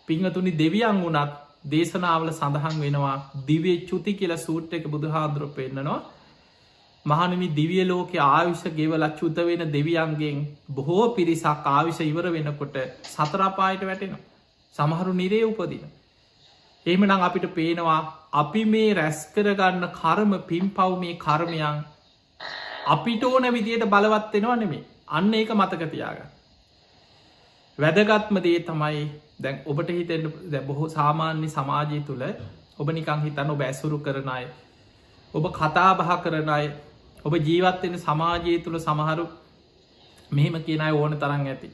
පිංහතුනි දෙවියන් වුණත් දේශනාවල සඳහන් වෙනවා දිව්‍ය චුති කියලා සූත්‍රයක බුදුහාඳුරෝ පෙන්නනවා. මහණෙනි දිව්‍ය ලෝකයේ ආයුෂ ගෙවලා චුත වෙන දෙවියන්ගෙන් බොහෝ පිරිසක් ආයුෂ ඉවර වෙනකොට සතර අපායට වැටෙනවා. සමහරු නිරේ උපදිනවා. එහෙමනම් අපිට පේනවා අපි මේ රැස් කරගන්න කර්ම පින්පව් මේ කර්මයන් අපිට ඕන විදියට බලවත් වෙනවා නෙමෙයි. අන්න ඒක මතක තියාගන්න. වැදගත්ම දේ තමයි දැන් ඔබට හිතෙන්න දැන් බොහෝ සාමාන්‍ය සමාජය තුල ඔබ නිකන් හිතන්න ඔබ ඇසුරු කරන අය ඔබ කතා බහ කරන අය ඔබ ජීවත් වෙන සමාජය තුල සමහරු මෙහෙම කියන අය ඕන තරම් ඇති.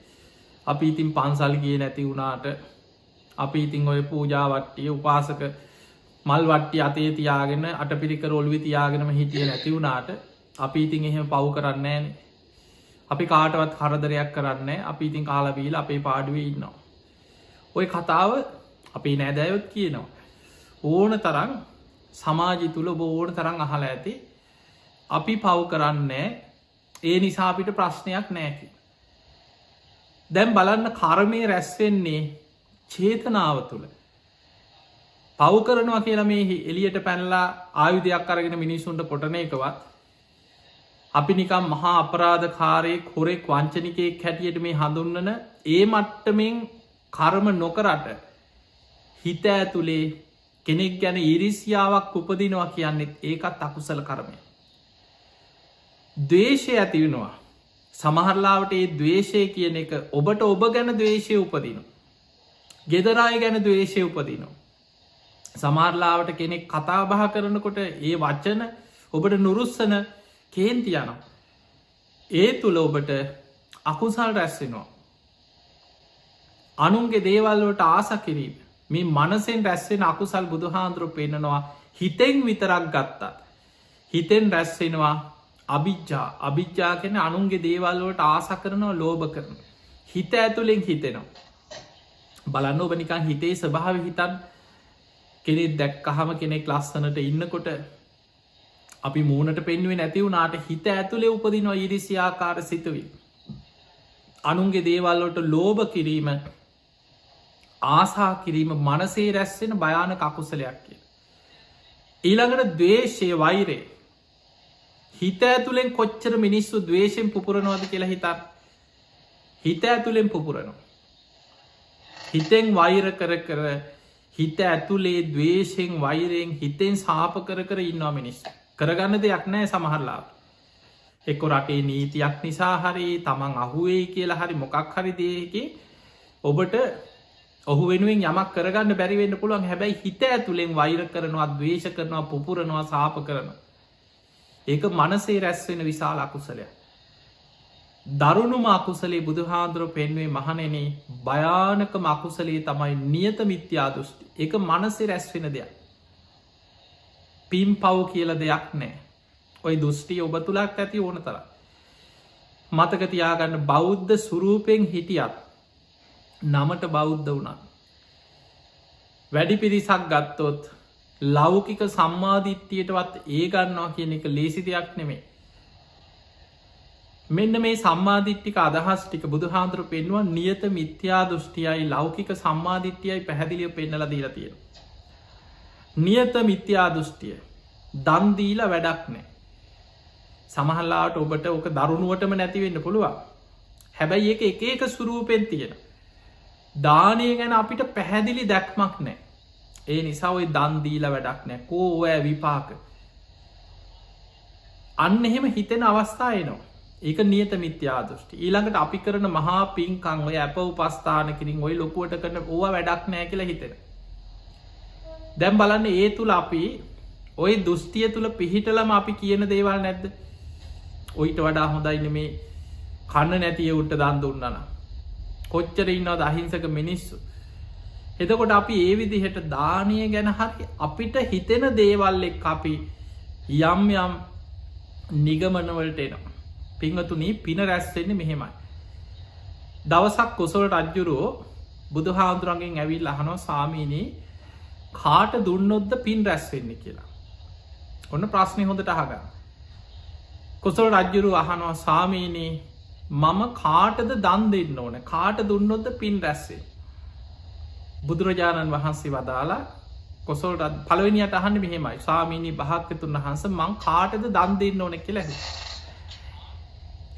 අපි ඉතින් පන්සල් ගියේ නැති වුණාට අපි ඉතින් ඔය පූජා වට්ටිය උපාසක මල් වට්ටිය අතේ තියාගෙන අටපිරිකර ඔළුවේ තියාගෙනම හිටියේ නැති වුණාට අපි ඉතින් එහෙම පව් කරන්නේ නැහනේ. අපි කාටවත් කරදරයක් කරන්නේ නැහැ. අපි ඉතින් කාලා බීලා අපේ පාඩුවේ ඉන්නවා. ඔය කතාව අපේ නෑදෑයොත් කියනවා. ඕන තරම් සමාජය තුල ඔබ ඕන තරම් අහලා ඇති. අපි පව් කරන්නේ ඒ නිසා අපිට ප්‍රශ්නයක් නැහැ කියලා. දැන් බලන්න කර්මයේ රැස් වෙන්නේ චේතනාව තුළ. පව් කරනවා කියලා මේ එළියට පැනලා ආයුධයක් අරගෙන මිනිස්සුන්ට කොටන එකවත් අපි නිකම් මහා අපරාධකාරයෙක් හොරෙක් වංචනිකයෙක් හැටියට මේ හඳුන්වන ඒ මට්ටමින් කර්ම නොකරට හිත ඇතුලේ කෙනෙක් ගැන ඊර්ෂ්‍යාවක් උපදිනවා කියන්නේ ඒකත් අකුසල කර්මයක්. ද්වේෂය ඇති වෙනවා. සමහරලාවට ඒ ද්වේෂය කියන එක ඔබට ඔබ ගැන ද්වේෂය උපදිනවා. ගෙදර අය ගැන ද්වේෂය උපදිනවා. සමහරලාවට කෙනෙක් කතා බහ කරනකොට ඒ වචන ඔබට නුරුස්සන කේන්ති යනවා. ඒ තුල ඔබට අකුසල් රැස් වෙනවා. අනුන්ගේ දේවල් වලට ආස කිරීම මේ මනසෙන් රැස් වෙන අකුසල් බුදුහාඳුරෝ පෙන්නනවා. හිතෙන් විතරක් ගත්තා හිතෙන් රැස් වෙනවා අවිජ්ජා. අවිජ්ජා කියන්නේ අනුන්ගේ දේවල් වලට ආස කරනවා, ලෝභ කරනවා. හිත ඇතුලෙන් හිතෙනවා. බලන්න ඔබ නිකන් හිතේ ස්වභාවය හිතන් කෙනෙක් දැක්කහම කෙනෙක් ලස්සනට ඉන්නකොට අපි මූණට පෙන්වෙන්නේ නැති වුණාට හිත ඇතුලේ උපදිනවා ඊර්ෂ්‍යාකාර සිතුවිලි. අනුන්ගේ දේවල් වලට ලෝභ කිරීම, ආසා කිරීම මනසේ රැස් වෙන භයානක අකුසලයක් කියලා. ඊළඟට ද්වේෂය, වෛරය. හිත ඇතුලෙන් කොච්චර මිනිස්සු ද්වේෂයෙන් පුපුරනවද කියලා හිතන්න. හිත ඇතුලෙන් පුපුරනවා. හිතෙන් වෛර කර කර හිත ඇතුලේ ද්වේෂයෙන් වෛරයෙන් හිතෙන් සාප කර කර ඉන්නවා මිනිස්සු. කරගන්න දෙයක් නැහැ සමහරලාට. එක්ක රටේ නීතියක් නිසා හරි තමන් අහුවෙයි කියලා හරි මොකක් හරි දෙයකින් ඔබට ඔහු වෙනුවෙන් යමක් කරගන්න බැරි වෙන්න පුළුවන්. හැබැයි හිත ඇතුලෙන් වෛර කරනවා, ද්වේෂ කරනවා, පුපුරනවා, සාප කරනවා. ඒක මනසේ රැස් වෙන විශාල අකුසලයක්. දරුණුම අකුසලේ බුදුහාඳුරෝ පෙන්වේ මහණෙනි භයානකම අකුසලේ තමයි නියත මිත්‍යා දෘෂ්ටි. ඒක මනසේ රැස් වෙන දෙයක්. පින් පව් කියලා දෙයක් නැහැ. ඔය දෘෂ්ටි ඔබ තුලක් ඇති ඕන තරම්. මතක තියාගන්න බෞද්ධ ස්වරූපෙන් හිටියත් නමට බෞද්ධ වුණා. වැඩි පිරිසක් ගත්තොත් ලෞකික සම්මාදිට්ඨියටවත් ඒ ගන්නවා කියන එක ලේසි දෙයක් නෙමෙයි. මෙන්න මේ සම්මාදිට්ඨික අදහස් ටික බුදුහාඳුරෝ පෙන්වුවා නියත මිත්‍යා දෘෂ්ටියයි ලෞකික සම්මාදිට්ඨියයි පැහැදිලිව පෙන්නලා දීලා තියෙනවා. නියත මිත්‍යා දෘෂ්ටිය දන් දීලා වැඩක් නැහැ. සමහරවිට ඔබට ඕක දරුණුවටම නැති වෙන්න පුළුවන්. හැබැයි ඒක එක එක ස්වරූපෙන් තියෙනවා. දානය ගැන අපිට පැහැදිලි දැක්මක් නැහැ. ඒ නිසා ওই දන් දීලා වැඩක් නැහැ. කෝ ඔය විපාක. අන්න එහෙම හිතෙන අවස්ථා එනවා. ඒක නියත මිත්‍යා දෘෂ්ටි. ඊළඟට අපි කරන මහා පින්කම් ඔය අප උපස්ථාන කිරින් ඔය ලොකුවට කරන ඕවා වැඩක් නැහැ කියලා හිතෙනවා. දැම් බලන්න ඒ තුළ අපි ඔය දුෘෂ්ටිය තුළ පිහිටලම අපි කියන දේවල් නැද්ද? ඔයිට වඩා හොඳයින මේ කන්න නැතිය උට දන් දුන්නන. කොච්චර ඉන්නවද අහිංසක මිනිස්සු. එතකොට අපි ඒ විදිහට දානය ගැන හරි අපිට හිතෙන දේවල් එක් අපි යම් යම් නිගමනවලට එනවා. පිංහතුනී පින රැස්වෙන්නේ මෙහෙමයි. දවසක් කොසල් රජ්ජුරුවෝ බුදු හාමුදුරන්ගෙන් ඇවිල් අහනෝ සාමීනී කාට දුන්නොද්ද පින් රැස්වෙන්නේ කියලා. ඔන්න ප්‍රශ්නය හොඳට අහගන්න. කොසල් රජ්ජුරු අහනවා සාමීනී මම කාටද දන් දෙන්න ඕන කාට දුන්නොද්ද පින් රැස්සේ. බුදුරජාණන් වහන්සේ වදාලා කොසල් පළවෙනියට අහන්න මෙහෙමයි සාමීනී භාග්‍යතුන් වහන්ස මං කාටද දන් දෙන්න ඕන කියලා.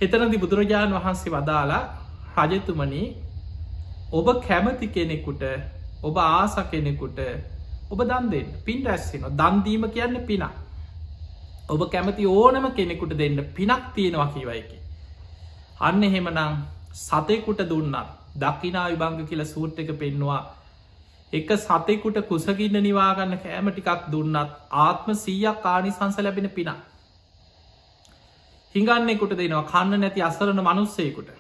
එතනදි බුදුරජාණන් වහන්සේ වදාලා රජතුමනි ඔබ කැමති කෙනෙකුට ඔබ ආස කෙනෙකුට ඔබ දන් දෙන්න පින් රැස්සෙන දන්දීම කියන්න පිනක්. ඔබ කැමති ඕනම කෙනෙකුට දෙන්න පිනක් තියෙනවා කීවයිකි. අන්න එහෙමනම් සතෙකුට දුන්නත් දකිනා විභංග කියල සූට් එක පෙන්නවා එක සතෙකුට කුසගින්න නිවාගන්න කෑම ටිකක් දුන්නත් ආත්ම 100ක් ආනිසංස ලැබෙන පිනක්. හිඟන්නෙකුට දෙනවා කන්න නැති අසරණ මනුස්සයකුට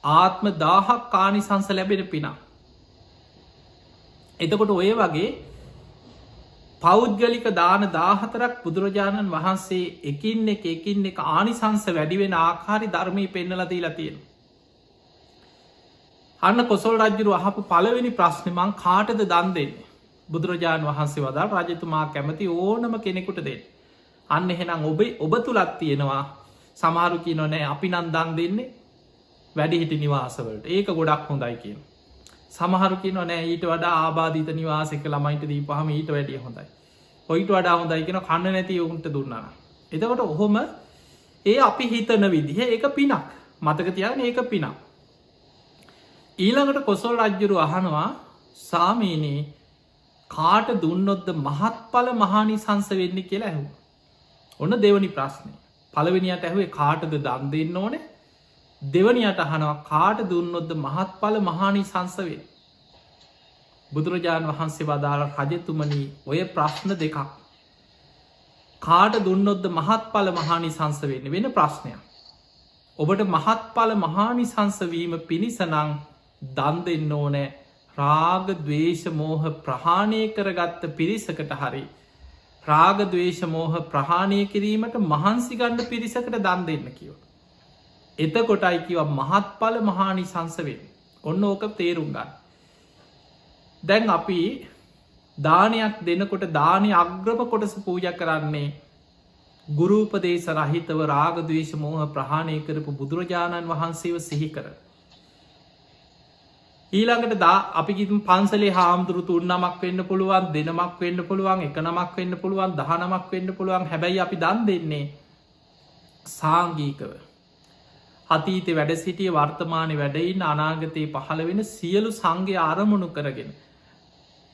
ආත්ම 1000ක් ආනිසංස ලැබෙන පිනක්. එතකොට ඔය වගේ පෞද්ගලික දාන 14ක් බුදුරජාණන් වහන්සේ එකින් එක ආනිසංස වැඩිවෙන ආකාරි ධර්මී පෙන්නල දීලා තියෙන. අන්න කොසල් රජ්ජුරු අහපු පළවෙනි ප්‍රශ්නමං කාටද දන් දෙන්න. බුදුරජාණන් වහන්සේ වදා රජතුමා කැමති ඕනම කෙනෙකුට දෙන්න. අන්න එහෙනම් ඔබ තුළත් තියෙනවා සමහරුකි නොනෑ අපි නන් දන් දෙන්නේ වැඩිහිටි නිවාසවලට ඒක ගොඩක් හොඳයි කියන. සමහරුකි නොනෑ ඊට වඩා ආබාධීත නිවාසක ළමයිට දී පහම ඊට වැඩිය හොඳයි. ඔයිට වඩා හොඳයි කියෙන කන්න නැති ඔවුන්ට දුන්නා. එතකොට ඔහොම ඒ අපි හිතන විදිහ ඒක පිනක් මතක තියන ඒක පිනක්. ඊළඟට කොසල් රජ්ජුරු අහනවා සාමීනී කාට දුන්නොද්ද මහත්ඵල මහානිසංස වෙන්නේ කියලා ඇහු. ඔන්න දෙවනි ප්‍රශ්නය. පළවෙනියට ඇහුවේ කාටද දන් දෙන්න ඕනේ. දෙවනියට අහනවා කාට දුන්නොද්ද මහත්ඵල මහානිසංස වේ. බුදුරජාණන් වහන්සේ වදාළ රජතුමනී ඔය ප්‍රශ්න දෙකක්. කාට දුන්නොද්ද මහත්ඵල මහානිසංස වෙන්න වෙන ප්‍රශ්නයක්. ඔබට මහත්ඵල මහානිසංසවීම පිණිසනං දන් දෙන්න ඕනෑ රාග දවේශ මෝහ ප්‍රහාණය කරගත්ත පිරිසකට හරි රාග දවේශ මෝහ ප්‍රහාණය කිරීමට මහන්සිගණ්ඩ පිරිසකට දන් දෙන්න කියව. එතකොටයි කිව මහත්ඵල මහානිසංසවෙන් ඔන්න ඕක තේරුම් ගන්න. දැන් අපි දානයක් දෙනකොට දානය අග්‍රම කොටස පූජ කරන්නේ ගුරූපදේශ රහිතව රාග දවේශ මෝහ ප්‍රහාණය කරපු බුදුරජාණන් වහන්සේව සිහි කර. ඊළඟට දා අපි පන්සලේ හාමුදුරු තුන්නමක් වෙන්න පුළුවන් දෙනමක් වෙන්න පුළුවන් එක නමක් වෙන්න පුළුවන් 19ක් වෙන්න පුළුවන් හැබැයි අපි දන් දෙන්නේ සාංගීකව. අතීත වැඩ සිටිය වර්තමානය වැඩයින්න අනාගතයේ පහළ වෙන සියලු සංඝය අරමුණු කරගෙන.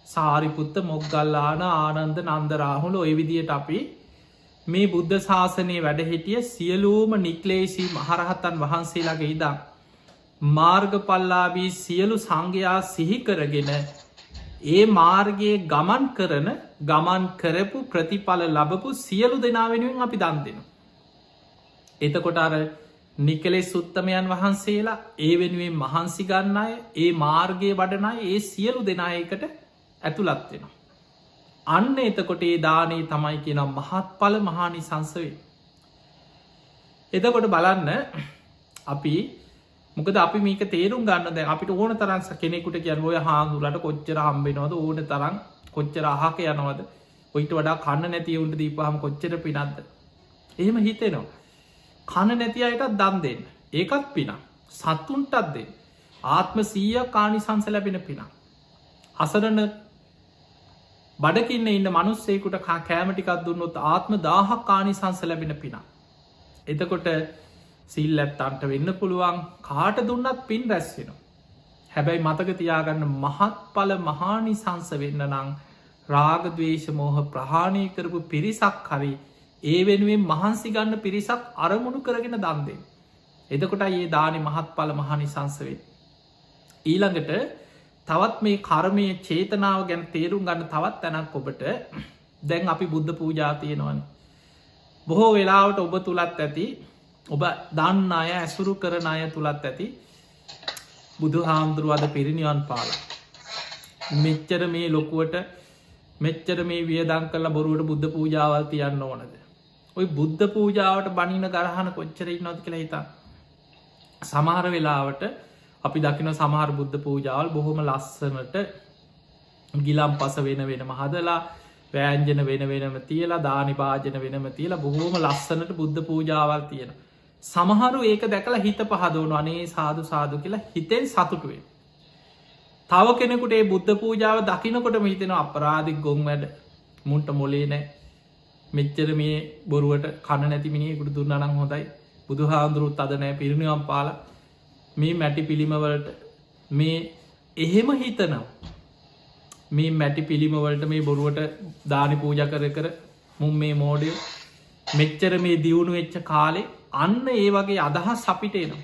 සාරිපුත්ත මොග්ගල්ලාන ආනන්ද නන්දරාහුල ඔය විදියට අපි මේ බුද්ධ ශාසනය වැඩහිටිය සියලූම නික්ලේශී මහරහතන් වහන්සේලාගේ ඉදා. මාර්ගපල්ලාබී සියලු සංඝයා සිහිකරගෙන ඒ මාර්ගයේ ගමන් කරපු ප්‍රතිඵල ලබපු සියලු දෙනා වෙනුවෙන් අපි දන් දෙනු. එතකොට අර නිකලේ සුත්තමයන් වහන්සේලා ඒ වෙනුවෙන් මහන්සි ගන්න අය ඒ මාර්ගය වඩනයි ඒ සියලු දෙනායකට ඇතුළත් වෙනවා. අන්න එතකොට ඒ දානේ තමයි කියන මහත්ඵල මහානිසංසවේ. එතකොට බලන්න අපි මොකද අපි මේක තේරුම් ගන්න දැ අපිට ඕන තරන්ස කෙනෙකුට කියන්න ඔය හාදුරට කොච්චර හම්බෙනවද ඕන තරන් කොච්චර අහක යනවද ඔයිට වඩා කන්න නැතිවුන්ට දීපහම කොච්චර පිනක්ද. එහෙම හිතෙනවා. කන නැති අයටත් දන් දෙන්න ඒකත් පින සත්තුන්ටත් දෙන්න ආත්ම 100 කානිසංස ලැබෙන පින. අසරන බඩකින්න ඉන්න මනුස්සේකුට කෑමටිකක් දුන්නොත් ආත්ම 1000 කානිසංස ලැබෙන පින. එතකොට සිල් ඇත්තන්ට වෙන්න පුළුවන් කාට දුන්නත් පින් රැස්වෙන. හැබැයි මතක තියාගන්න මහත්ඵල මහානිසංස වෙන්න නං රාගදවේශ මෝහ ප්‍රහාණය කරපු පිරිසක් හරි ඒ වෙනුවෙන් මහන්සි ගන්න පිරිසක් අරමුණු කරගෙන දන්දේ. එදකොට ඒ දානි මහත්ඵල මහනිසංසවේ. ඊළඟට තවත් මේ කර්මය චේතනාව ගැන තේරුම් ගන්න තවත් තැනක් ඔබට දැන් අපි බුද්ධ පූජා තියෙනවන. බොහෝ වෙලාවට ඔබ තුළත් ඇති ඔබ දන්න අය ඇසුරු කරන අය තුළත් ඇති බුදු හාමුදුරුවද පිරිනිවන් පාල. මෙච්චර මේ ලොකුවට මෙච්චර මේ වියදං කල බොරුවට බුද්ධ පූජාවල් තියන්න ඕනද. ඔයි බුද්ධ පූජාවට බනින ගරහන කොච්චර ඉන්නොත් කියලා හිතා. සමහර වෙලාවට අපි දකින සමහර බුද්ධ පූජාවල් බොහොම ලස්සනට ගිලම් පස වෙන වෙනම හදලා වෑන්ජන වෙන වෙනම තියලා දානි භාජන වෙනම තියලා බොහෝම ලස්සනට බුද්ධ පූජාවල් තියෙන. සමහරු ඒක දැකලා හිත පහදවනු අනේ සාදු සාදු කියලා හිතෙන් සතුටුවේ. තව කෙනෙකුට ඒ බුද්ධ පූජාව දකිනකොට හිතෙන අපරාධික් ගොන් වැඩ මුන්ට මොලේ නෑ මෙච්චර මේ බොරුවට කණ නැති මිනිෙකුට දුන්නනම් හොඳයි බුදු හාමුදුරුත් අද නෑ පිරිනිවම් පාල මේ මැටි පිළිමවලට මේ එහෙම හිතනවා මේ මැටි පිළිමවලට මේ බොරුවට දානි පූජ කර මුම් මේ මෝඩය මෙච්චර මේ දියුණු වෙච්ච කාලේ අන්න ඒ වගේ අදහස් අපිට එනවා.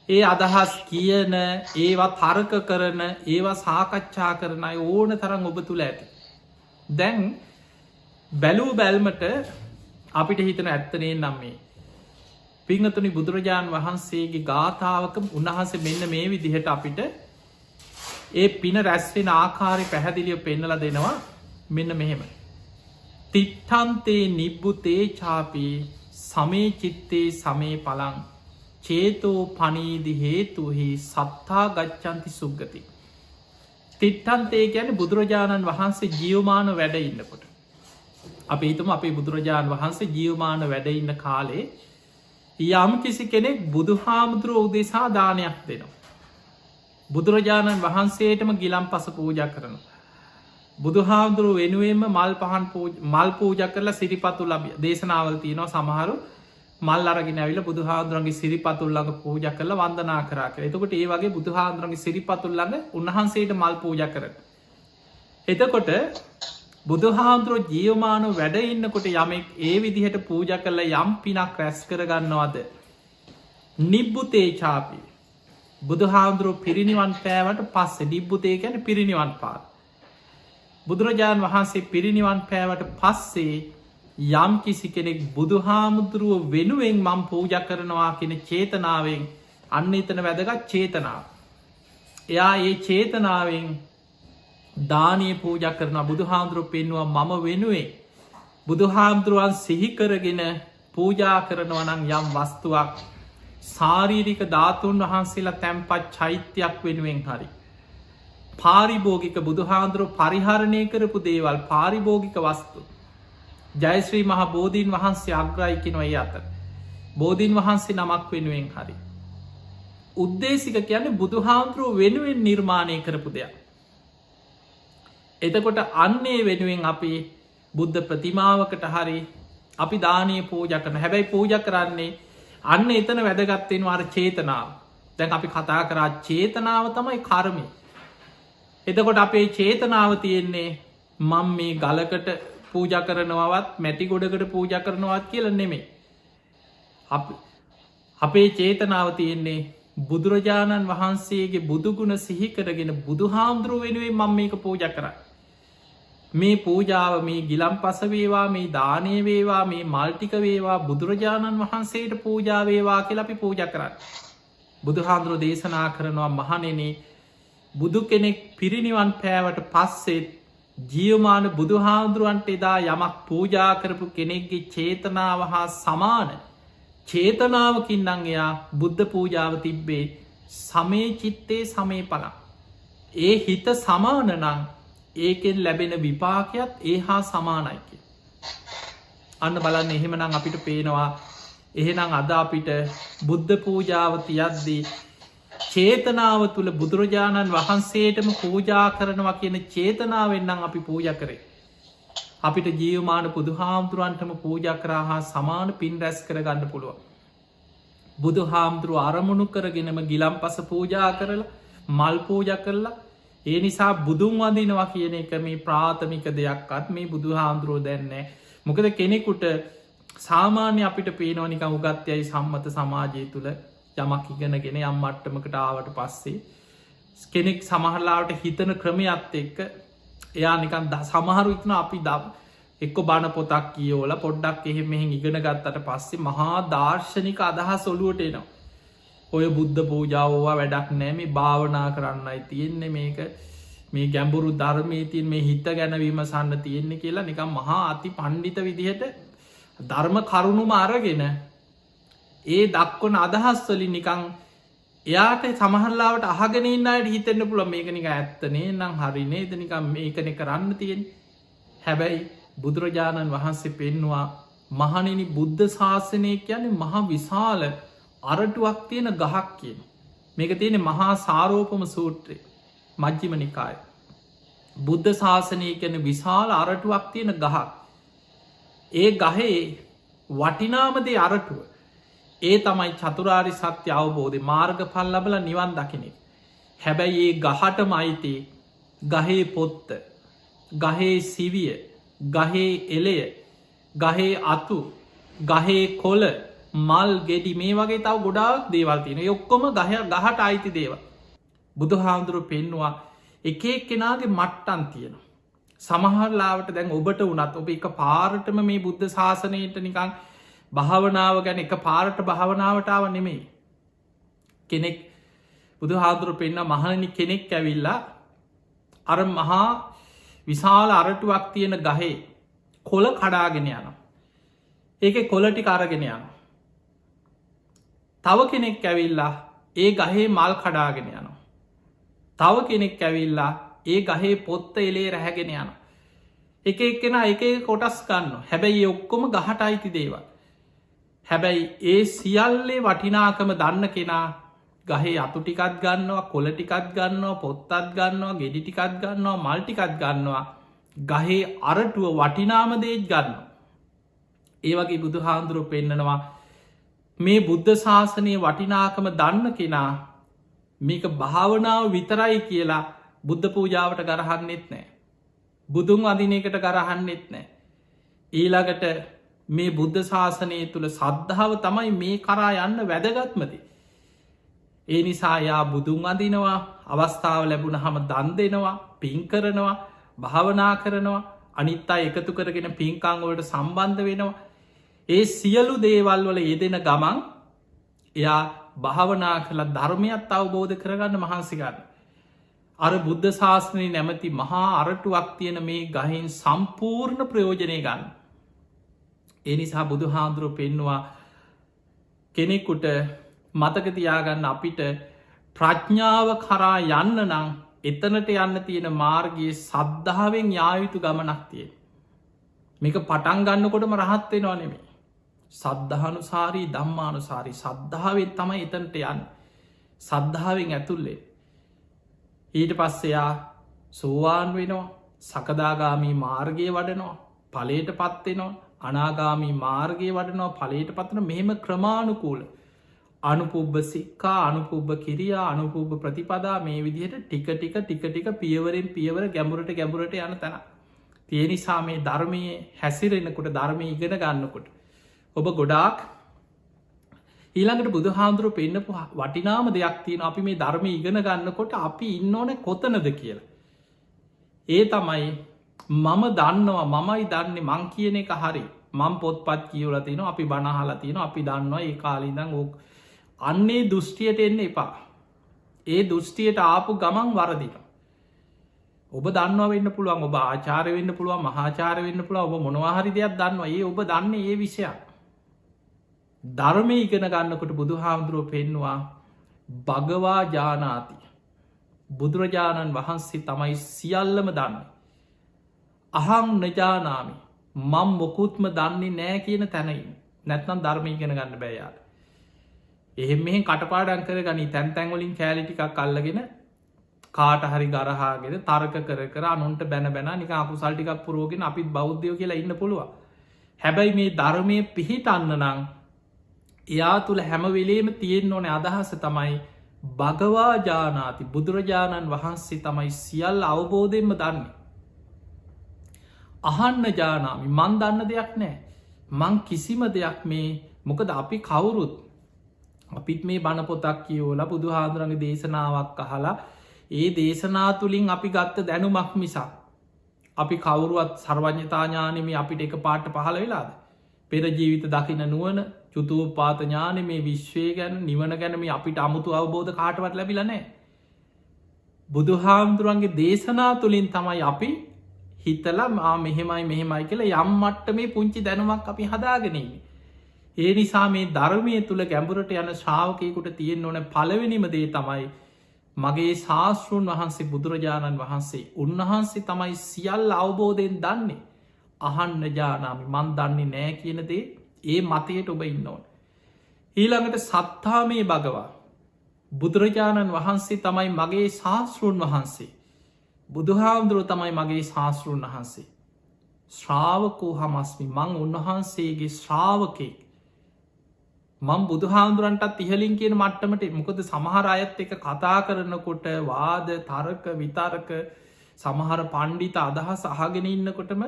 ඒ අදහස් කියන ඒවා තර්ක කරන ඒවා සාකච්ඡා කරන අය ඕන තරම් ඔබ තුළ ඇති. දැන් බැලූ බැල්මට අපිට හිතන ඇත්තනේ නම් මේ පිංහතුනි බුදුරජාණන් වහන්සේගේ ගාථාවක උන්වහන්සේ මෙන්න මේ විදිහට අපිට ඒ පින රැස්වෙන ආකාරය පැහැදිලිය පෙන්නල දෙනවා මෙන්න මෙහෙම. තිට්ටන්තේ නිබ්බුතේ චාපී සමේ චිත්තේ සමේ පලං චේතෝ පනීදි හේතුහි සත්තා ගච්චන්ති සුග්ගති. තිට්ටන්තේ ගැන බුදුරජාණන් වහන්සේ ජියවමාන වැඩ ඉන්නකොට. අප හිතම අපේ බුදුරජාණන් වහන්සේ ජියවමාන වැඩ ඉන්න කාලේ යම් කිසි කෙනෙක් බුදු හාමුදුරුව උදෙසා දානයක් දෙනවා. බුදුරජාණන් වහන්සේටම ගිලම් පස පූජ කරන. බුදු හාමුදුරුව වෙනුවෙන්ම මල් පූජ කරලා සිරිපතු ලබිය දේශනාවල් තියනවා සමහරු මල් අරගෙන ඇවිල බුදු හාදුරන්ගේ සිරිපතුල්ලඟ පූජ කරල වන්දනා කරා කර එතකොට ඒ වගේ බුදු හාදුරන්ගේ සිරිපතුල්ලඟ උන්වහන්සේට මල් පූජ කර. එතකොට බුදු හාමුදුරුව ජීවමානු වැඩ ඉන්නකොට යමෙක් ඒ විදිහට පූජ කරල යම් පිනක් රැස් කරගන්නවාද නිබ්බුතේ චාපී බුදු හාමුදුරුව පිරිනිවන් පෑවට පස්සේ නිබ්බුතේ ගැන පිරිනිවන් පාත්. බුදුරජාණන් වහන්සේ පිරිනිවන් පෑවට පස්සේ යම් කිසි කෙනෙක් බුදු හාමුදුරුව වෙනුවෙන් මං පූජ කරනවා කෙන චේතනාවෙන් අන්න එතන වැදගත් චේතනාව. එයා ඒ චේතනාවෙන් දානය පූජ කරන බුදු හාමුදුරුව පෙන්වා මම වෙනුවේ බුදු හාමුදුරුවන් සිහිකරගෙන පූජා කරනවනං යම් වස්තුවක් සාරීරික ධාතුන් වහන්සේලා තැන්පත් චෛත්‍යයක් වෙනුවෙන් හරි. පාරිභෝගික බුදු හාමුදුරුව පරිහරණය කරපු දේවල් පාරිභෝගික වස්තු. ජයශ්‍රී මහා බෝධීන් වහන්සේ අග්‍රයිකි නොයි අතර. බෝධීන් වහන්සේ නමක් වෙනුවෙන් හරි. උද්දේශික කියන්නේ බුදු හාමුදුරුව වෙනුවෙන් නිර්මාණය කරපු දෙයක්. එතකොට අන්නේ වෙනුවෙන් අපි බුද්ධ ප්‍රතිමාවකට හරි අපි දානය පූජ කරන හැබැයි පූජ කරන්නේ අන්න එතන වැදගත්තෙන් වාර චේතනාව. දැන් අපි කතා කරා චේතනාව තමයි කර්මය. එතකොට අපේ චේතනාව තියෙන්නේ මං මේ ගලකට පූජ කරනවත් මැටි ගොඩකට පූජ කරනවත් කියල නෙමේ. අපේ චේතනාව තියෙන්නේ බුදුරජාණන් වහන්සේගේ බුදුගුණ සිහිකරගෙන බුදු හාමුදුරුව වෙනුවෙන් මං මේක පූජ කරයි. මේ පූජාව මේ ගිලම් පසවේවා මේ දානය වේවා මේ මල්ටික වේවා බුදුරජාණන් වහන්සේට පූජාවේවා කියලා අපි පූජ කරන්න. බුදු හාමුදුරුව දේශනා කරනවා මහනෙනේ බුදු කෙනෙක් පිරිනිවන් පෑවට පස්සෙත් ජියවමාන බුදු හාමුදුරුවන්ට එදා යමක් පූජා කරපු කෙනෙක්ගේ චේතනාව හා සමාන චේතනාවකින් නං එයා බුද්ධ පූජාව තිබ්බේ සමේ චිත්තේ සමේ පලක්. ඒ හිත සමානනං ඒකෙන් ලැබෙන විපාකයක් ඒ හා සමානයික. අන්න බලන්න එහෙමනම් අපිට පේනවා එහෙනම් අද අපිට බුද්ධ පූජාව තියද්දී චේතනාව තුළ බුදුරජාණන් වහන්සේටම පූජා කරනවා කියන චේතනාවෙන්නම් අපි පූජ කරේ. අපිට ජීවමාන බුදු හාමුදුරුවන්ටම පූජ කරා හා සමාන පින් රැස් කර ගන්න පුළුවන්. බුදු හාමුදුරුව අරමුණු කරගෙනම ගිලම් පස පූජා කරලා මල් පූජ කරලා ඒ නිසා බුදුන් වඳනවා කියන එක මේ ප්‍රාථමික දෙයක්ත් මේ බුදු හාමුදුරුව දැන්නේ. මොකද කෙනෙකුට සාමාන්‍ය අපිට පේනවනික උගත්යයි සම්මත සමාජය තුළ යමක් ඉගෙනගෙන යම් මට්ටමකට ආවට පස්සේ කෙනෙක් සමහරලාට හිතන ක්‍රමයත් එක්ක එයා නිකන් සමහරු ඉතන අපි එක්ක බණ පොතක් කියෝල පොඩ්ඩක් එහෙම මෙහෙන් ඉගෙන ගත්තට පස්සේ මහා දර්ශනික අදහස් ඔලුවට එනවා. ඔය බුද්ධ පූජාවවා වැඩක් නෑ මේ භාවනා කරන්නයි තියෙන්නේ මේක මේ ගැඹුරු ධර්මයේ තියන් මේ හිත ගැනවීම සන්න තියෙන්නේ කියලා නිකම් මහා අති පණ්ඩිත විදිහට ධර්ම කරුණුම අරගෙන ඒ දක්වන අදහස්වලින් නිකං එයාට සමහරලාවට අහගෙනන්න අයට හිතෙන්න්න පුළ මේක නික ඇත්තනේ නම් හරිනේ ද නිකම් මේකන කරන්න තියෙන. හැබැයි බුදුරජාණන් වහන්සේ පෙන්වා මහනෙනි බුද්ධ ශාසනය කියන්නේ මහා විශාල අරටුවක් තියෙන ගහක් කියන. මේක තියෙන මහා සාරෝපම සූත්‍රය මජ්ජිම නිකාය. බුද්ධ ශාසනය කියන විශාල අරටුවක් තියෙන ගහක්. ඒ ගහේ වටිනාමදේ අරටුව ඒ තමයි චතුරාරි සත්‍ය අවබෝධය මාර්ග පල් ලබල නිවන් දකිනෙ. හැබැයි ඒ ගහටම අයිති ගහේ පොත්ත ගහේ සිවිය ගහේ එලය ගහේ අතු ගහේ කොල මල් ගෙඩි මේ වගේ තව ගොඩාක් දේවල් තියෙන ඔක්කොම ගහට අයිති දේව. බුදු හාමුදුරුව පෙන්වා එක කෙනාගේ මට්ටන් තියෙන. සමහරලාවට දැන් ඔබට වනත් ඔබ එක පාරටම මේ බුද්ධ ශාසනයට නිකං භාවනාව ගැන එක පාරට භාවනාවටාව නෙමෙයි. කෙනෙක් බුදු හාදුරු පෙන්න්න මහනනි කෙනෙක් ඇවිල්ලා අර මහා විශාල අරටුවක් තියෙන ගහේ කොල කඩාගෙන යන. ඒක කොලටි කරගෙන යන. තව කෙනෙක් ඇවිල්ලා ඒ ගහේ මල් කඩාගෙන යනවා. තව කෙනෙක් ඇවිල්ලා ඒ ගහේ පොත්ත එලේ රැහැගෙන යන. එක එක්කෙන එක කොටස් ගන්න හැබැයි ඔක්කොම ගහට අයිති දේවල්. හැබැයි ඒ සියල්ලේ වටිනාකම දන්න කෙනා ගහේ අතු ටිකත් ගන්නවා කොල ටිකත් ගන්නවා පොත්තත් ගන්නවා ගෙඩි ටිකත් ගන්නවා මල්ටිකත් ගන්නවා ගහේ අරටුව වටිනාමදේජ් ගන්න. ඒ වගේ බුදු හාන්දුරුව පෙන්නනවා මේ බුද්ධ ශාසනය වටිනාකම දන්න කෙනා මේක භාවනාව විතරයි කියලා බුද්ධ පූජාවට ගරහන්නෙත් නෑ. බුදුන් අදිනකට ගරහන්නෙත් නෑ. ඊළඟට මේ බුද්ධ ශාසනය තුළ සද්ධාව තමයි මේ කරා යන්න වැදගත්මති. ඒ නිසා යා බුදුන් අදිනවා අවස්ථාව ලැබුණ හම දන් දෙනවා පින් කරනවා භාවනා කරනවා අනිත්තා එකතු කරගෙන පින්කාංගොලට සම්බන්ධ වෙනවා. ඒ සියලු දේවල් වල යෙදෙන ගමන් එයා භාවනා කළ ධර්මයත් අවබෝධ කරගන්න මහන්සිගන්න. අර බුද්ධ ශාසනය නැමති මහා අරටුවක් තියෙන මේ ගහින් සම්පූර්ණ ප්‍රයෝජනය ගන්න. ඒ නිසා බුදු හාන්දුරුව පෙන්නවා කෙනෙකුට මතකතියාගන්න අපිට ප්‍රඥාව කරා යන්න නං එතනට යන්න තියෙන මාර්ගයේ සද්ධාවෙන් යායුතු ගමනක් තිය. මේක පටන් ගන්නකොටම රහත්වේ නොනෙමේ. සද්ධානුසාරී දම්මානුසාරී සද්ධාවෙන් තමයි එතනට යන්න සද්ධාවෙන් ඇතුල්ලේ. ඊට පස්සයා සෝවාන් වෙනවා සකදාගාමී මාර්ගය වඩනවා පලේට පත්වෙනවා අනාගාමී මාර්ගය වඩනවා පලේට පත්වන මෙහෙම ක්‍රමාණුකූල අනුපුබ්බ සික්කා අනුපුබ්බ කිරියා අනුපුබ්බ ප්‍රතිපදා මේ විදිහට ටික පියවරෙන් පියවර ගැඹුරට ගැඹුරට යන තැන. තියෙනිසා මේ ධර්මය හැසිරෙනකොට ධර්මය ඉගෙන ගන්නකොට. ඔබ ගොඩාක් ඊළඟට බුදු හාමුදුරුව පෙන්න්නපු වටිනාම දෙයක් තියෙන අපි මේ ධර්ම ඉගෙන ගන්නකොට අපි ඉන්න ඕන කොතනද කියලා. ඒ තමයි මම දන්නවා මමයි දන්නේ මං කියන එක හරි මං පොත්පත් කියවල තින අපි බණහලා තියෙන අපි දන්නවා ඒ කාලිදං ඕක් අන්නේ දෘෂ්ටියට එන්න එපා. ඒ දෘෂ්ටියට ආපු ගමන් වරදින. ඔබ දන්නවා වෙන්න පුළුවන් ඔබ ආචාර වෙන්න පුළුවන් මහාචාර වෙන්න පුළුව ඔබ මොනවාහරි දෙයක් දන්නවා ඒ ඔබ දන්න ඒ විෂයක්. ධර්මය ඉගෙන ගන්නකොට බුදු හාමුදුරුව පෙන්වා භගවා ජානාති බුදුරජාණන් වහන්සේ තමයි සියල්ලම දන්න. අහං නජානාමි මං මොකුත්ම දන්නේ නෑ කියන තැනයි නැත්නම් ධර්මය ඉගෙන ගන්න බෑයාට. එහෙම මෙහෙන් කටපාඩන් කර ගනි තැන්තැන්වලින් කෑලිටිකක් අල්ලගෙන කාට හරි ගරහාගෙන තර්ක කර අනුන්ට බැන බැන නික අකුසල්ටිකක් පුරෝගෙන අපිත් බෞද්ධයෝ කියලා ඉන්න පුළුව. හැබැයි මේ ධර්මය පිහිටන්න නං එයා තුළ හැමවෙලේම තියෙන්න්න ඕන අදහස තමයි භගවා ජානාති බුදුරජාණන් වහන්සේ තමයි සියල් අවබෝධයෙන්ම දන්නේ. අහන්න ජානාමි මන් දන්න දෙයක් නෑ මං කිසිම දෙයක් මේ මොකද අපි කවුරුත් අපිත් මේ බණපොතක් කියෝලා බුදු හාදුරන්ගේ දේශනාවක් අහලා ඒ දේශනා තුළින් අපි ගත්ත දැනුමක් මිසා අපි කවුරුවත් සර්වඥතාඥානම අපිට එක පාට පහළ වෙලාද පෙර ජීවිත දකින නුවන චුතුවපාතඥාන මේ විශ්වය ගැන නිවන ගැනම අපිට අමුතු අවබෝධ කාටවත් ලැබිලනෑ බුදු හාමුදුරුවන්ගේ දේශනා තුළින් තමයි අපි හිතලා මෙහෙමයි කියලා යම්මට්ට මේ පුංචි දැනුමක් අපි හදාගෙනීම. ඒ නිසා මේ ධර්මය තුළ ගැඹුරට යන ශ්‍රාවකයකුට තියෙන් ඕන පළවෙනිම දේ තමයි මගේ ශාස්තෘන් වහන්සේ බුදුරජාණන් වහන්සේ උන්වහන්සේ තමයි සියල් අවබෝධයෙන් දන්නේ අහන්න ජානාමි මන් දන්නේ නෑ කියනදේ ඒ මතයට ඔබ ඉන්න ඕන. ඊළඟට සත්තා මේ භගවා බුදුරජාණන් වහන්සේ තමයි මගේ ශාස්තෘන් වහන්සේ බුදුහාමුදුරුව තමයි මගේ ශාස්තෘන් වහන්සේ ශ්‍රාවකෝ හමස්මි මං උන්වහන්සේගේ ශ්‍රාවකෙක් මං බුදුහාමුදුරන්ටත් ඉහලින් කියන මට්ටමට මොකද සමහර අයත් එක කතා කරනකොට වාද තරක විතරක සමහර පණ්ඩිත අදහස් අහගෙන ඉන්නකොටම